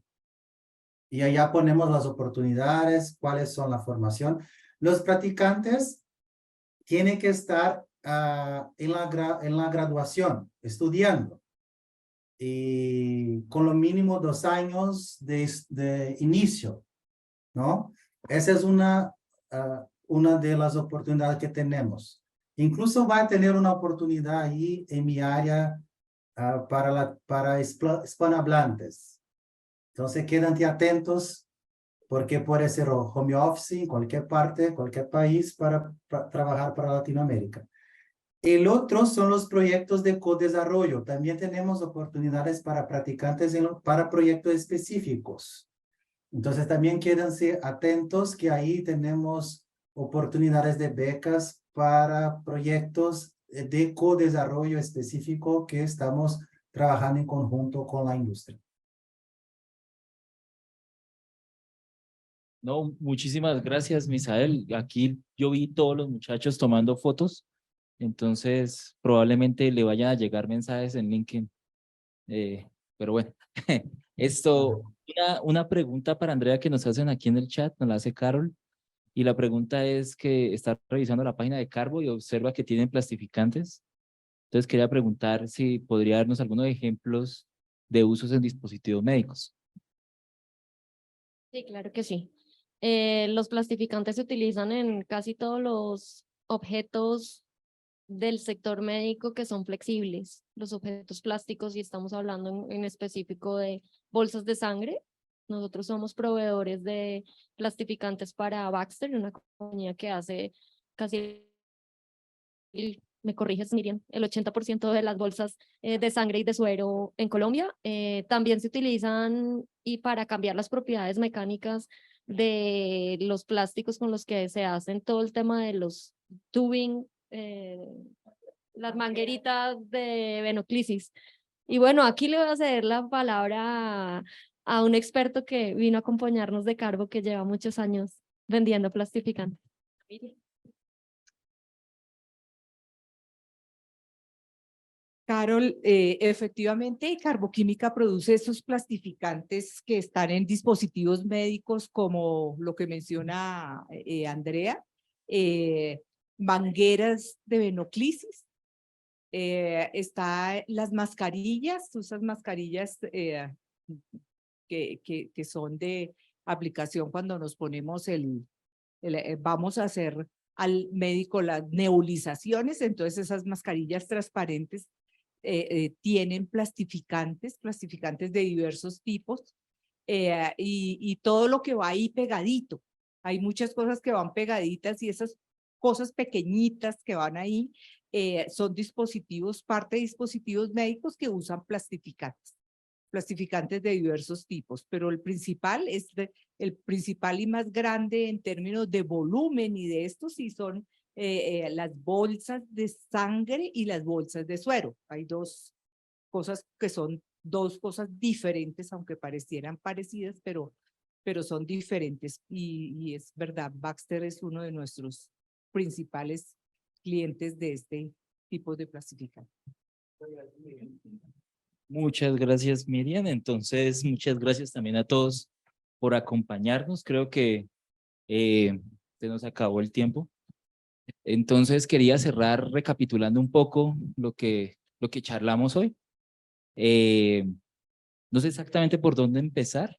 allá ponemos las oportunidades, cuáles son la formación. Los practicantes tienen que estar en la graduación, estudiando. Y con lo mínimo 2 años de inicio, ¿no? Esa es una de las oportunidades que tenemos. Incluso va a tener una oportunidad ahí en mi área para hispanohablantes. Entonces, quédate atentos porque puede ser home office en cualquier parte, cualquier país para trabajar para Latinoamérica. El otro son los proyectos de co-desarrollo. También tenemos oportunidades para practicantes para proyectos específicos. Entonces también quédense atentos que ahí tenemos oportunidades de becas para proyectos de co-desarrollo específico que estamos trabajando en conjunto con la industria. No, muchísimas gracias, Misael. Aquí yo vi todos los muchachos tomando fotos, entonces probablemente le vayan a llegar mensajes en LinkedIn. Pero bueno, una pregunta para Andrea que nos hacen aquí en el chat, nos la hace Carol. Y la pregunta es que está revisando la página de Carbo y observa que tienen plastificantes. Entonces quería preguntar si podría darnos algunos ejemplos de usos en dispositivos médicos. Sí, claro que sí. Los plastificantes se utilizan en casi todos los objetos del sector médico que son flexibles, los objetos plásticos, y estamos hablando en específico de bolsas de sangre. Nosotros somos proveedores de plastificantes para Baxter, una compañía que hace casi, me corriges, Miriam, el 80% de las bolsas de sangre y de suero en Colombia. También se utilizan y para cambiar las propiedades mecánicas de los plásticos con los que se hacen todo el tema de los tubing, las mangueritas de venoclisis. Y bueno, aquí le voy a ceder la palabra a un experto que vino a acompañarnos de Carbo, que lleva muchos años vendiendo plastificantes. Carol, efectivamente, Carboquímica produce esos plastificantes que están en dispositivos médicos como lo que menciona Andrea, mangueras de venoclisis, está las mascarillas, esas mascarillas que son de aplicación cuando nos ponemos vamos a hacer al médico las nebulizaciones, entonces esas mascarillas transparentes tienen plastificantes de diversos tipos y todo lo que va ahí pegadito. Hay muchas cosas que van pegaditas y esas cosas pequeñitas que van ahí son dispositivos, parte de dispositivos médicos que usan plastificantes de diversos tipos, pero el principal el principal y más grande en términos de volumen y de estos sí son las bolsas de sangre y las bolsas de suero. Hay dos cosas que son dos cosas diferentes, aunque parecieran parecidas, pero son diferentes. Y es verdad, Baxter es uno de nuestros principales clientes de este tipo de plastificante. Muchas gracias, Miriam. Entonces, muchas gracias también a todos por acompañarnos. Creo que se nos acabó el tiempo. Entonces, quería cerrar recapitulando un poco lo que charlamos hoy. No sé exactamente por dónde empezar,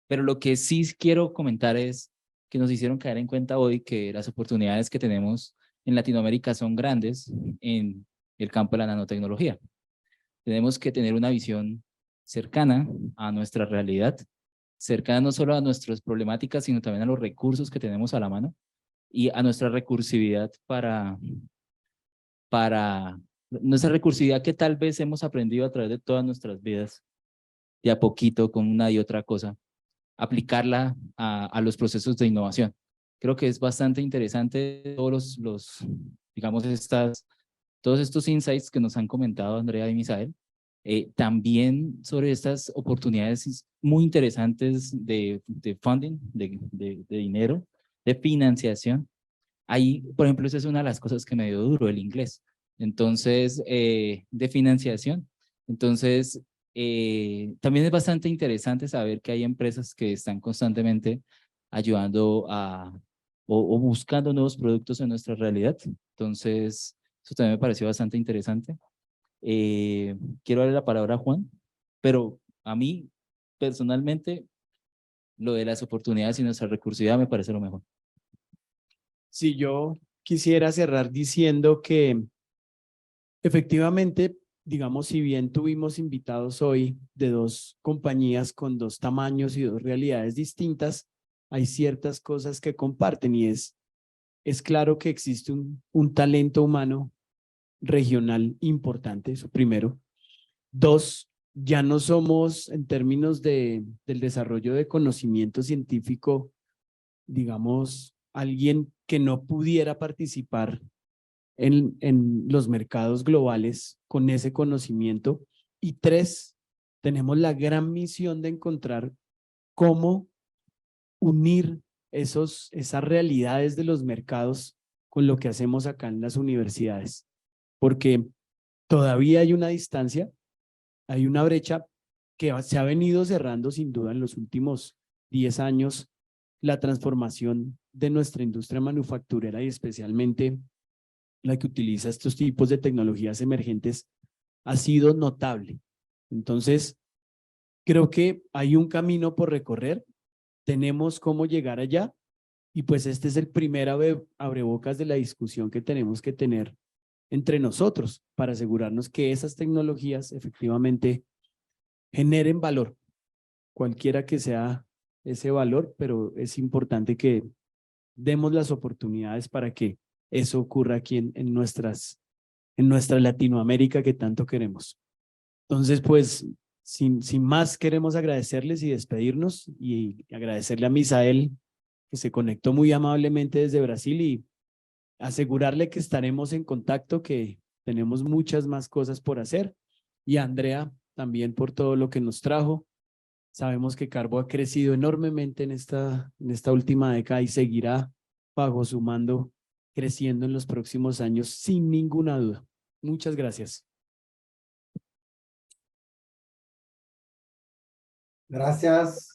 pero lo que sí quiero comentar es que nos hicieron caer en cuenta hoy que las oportunidades que tenemos en Latinoamérica son grandes en el campo de la nanotecnología. Tenemos que tener una visión cercana a nuestra realidad, cercana no solo a nuestras problemáticas, sino también a los recursos que tenemos a la mano y a nuestra recursividad nuestra recursividad que tal vez hemos aprendido a través de todas nuestras vidas, de a poquito, con una y otra cosa, aplicarla a los procesos de innovación. Creo que es bastante interesante todos digamos, todos estos insights que nos han comentado Andrea y Misael, también sobre estas oportunidades muy interesantes de funding, de dinero, de financiación. Ahí, por ejemplo, esa es una de las cosas que me dio duro, el inglés. Entonces, de financiación. Entonces, también es bastante interesante saber que hay empresas que están constantemente ayudando o buscando nuevos productos en nuestra realidad. Entonces, eso también me pareció bastante interesante. Quiero darle la palabra a Juan, pero a mí, personalmente, lo de las oportunidades y nuestra recursividad me parece lo mejor. Si yo quisiera cerrar diciendo que efectivamente, digamos, si bien tuvimos invitados hoy de dos compañías con dos tamaños y dos realidades distintas, hay ciertas cosas que comparten y es claro que existe un talento humano regional importante, eso primero. Dos, ya no somos en términos del desarrollo de conocimiento científico, digamos, alguien que no pudiera participar en los mercados globales con ese conocimiento. Y tres, tenemos la gran misión de encontrar cómo unir esas realidades de los mercados con lo que hacemos acá en las universidades, porque todavía hay una distancia, hay una brecha que se ha venido cerrando sin duda en los últimos 10 años. La transformación de nuestra industria manufacturera y especialmente la que utiliza estos tipos de tecnologías emergentes ha sido notable. Entonces, creo que hay un camino por recorrer, tenemos cómo llegar allá y pues este es el primer abrebocas de la discusión que tenemos que tener entre nosotros para asegurarnos que esas tecnologías efectivamente generen valor, cualquiera que sea ese valor, pero es importante que demos las oportunidades para que eso ocurra aquí en nuestra Latinoamérica que tanto queremos. Entonces, pues, sin más, queremos agradecerles y despedirnos y agradecerle a Misael, que se conectó muy amablemente desde Brasil y asegurarle que estaremos en contacto, que tenemos muchas más cosas por hacer y a Andrea también por todo lo que nos trajo. Sabemos que Carbo ha crecido enormemente en esta última década y seguirá bajo su mando creciendo en los próximos años sin ninguna duda. Muchas gracias. Gracias.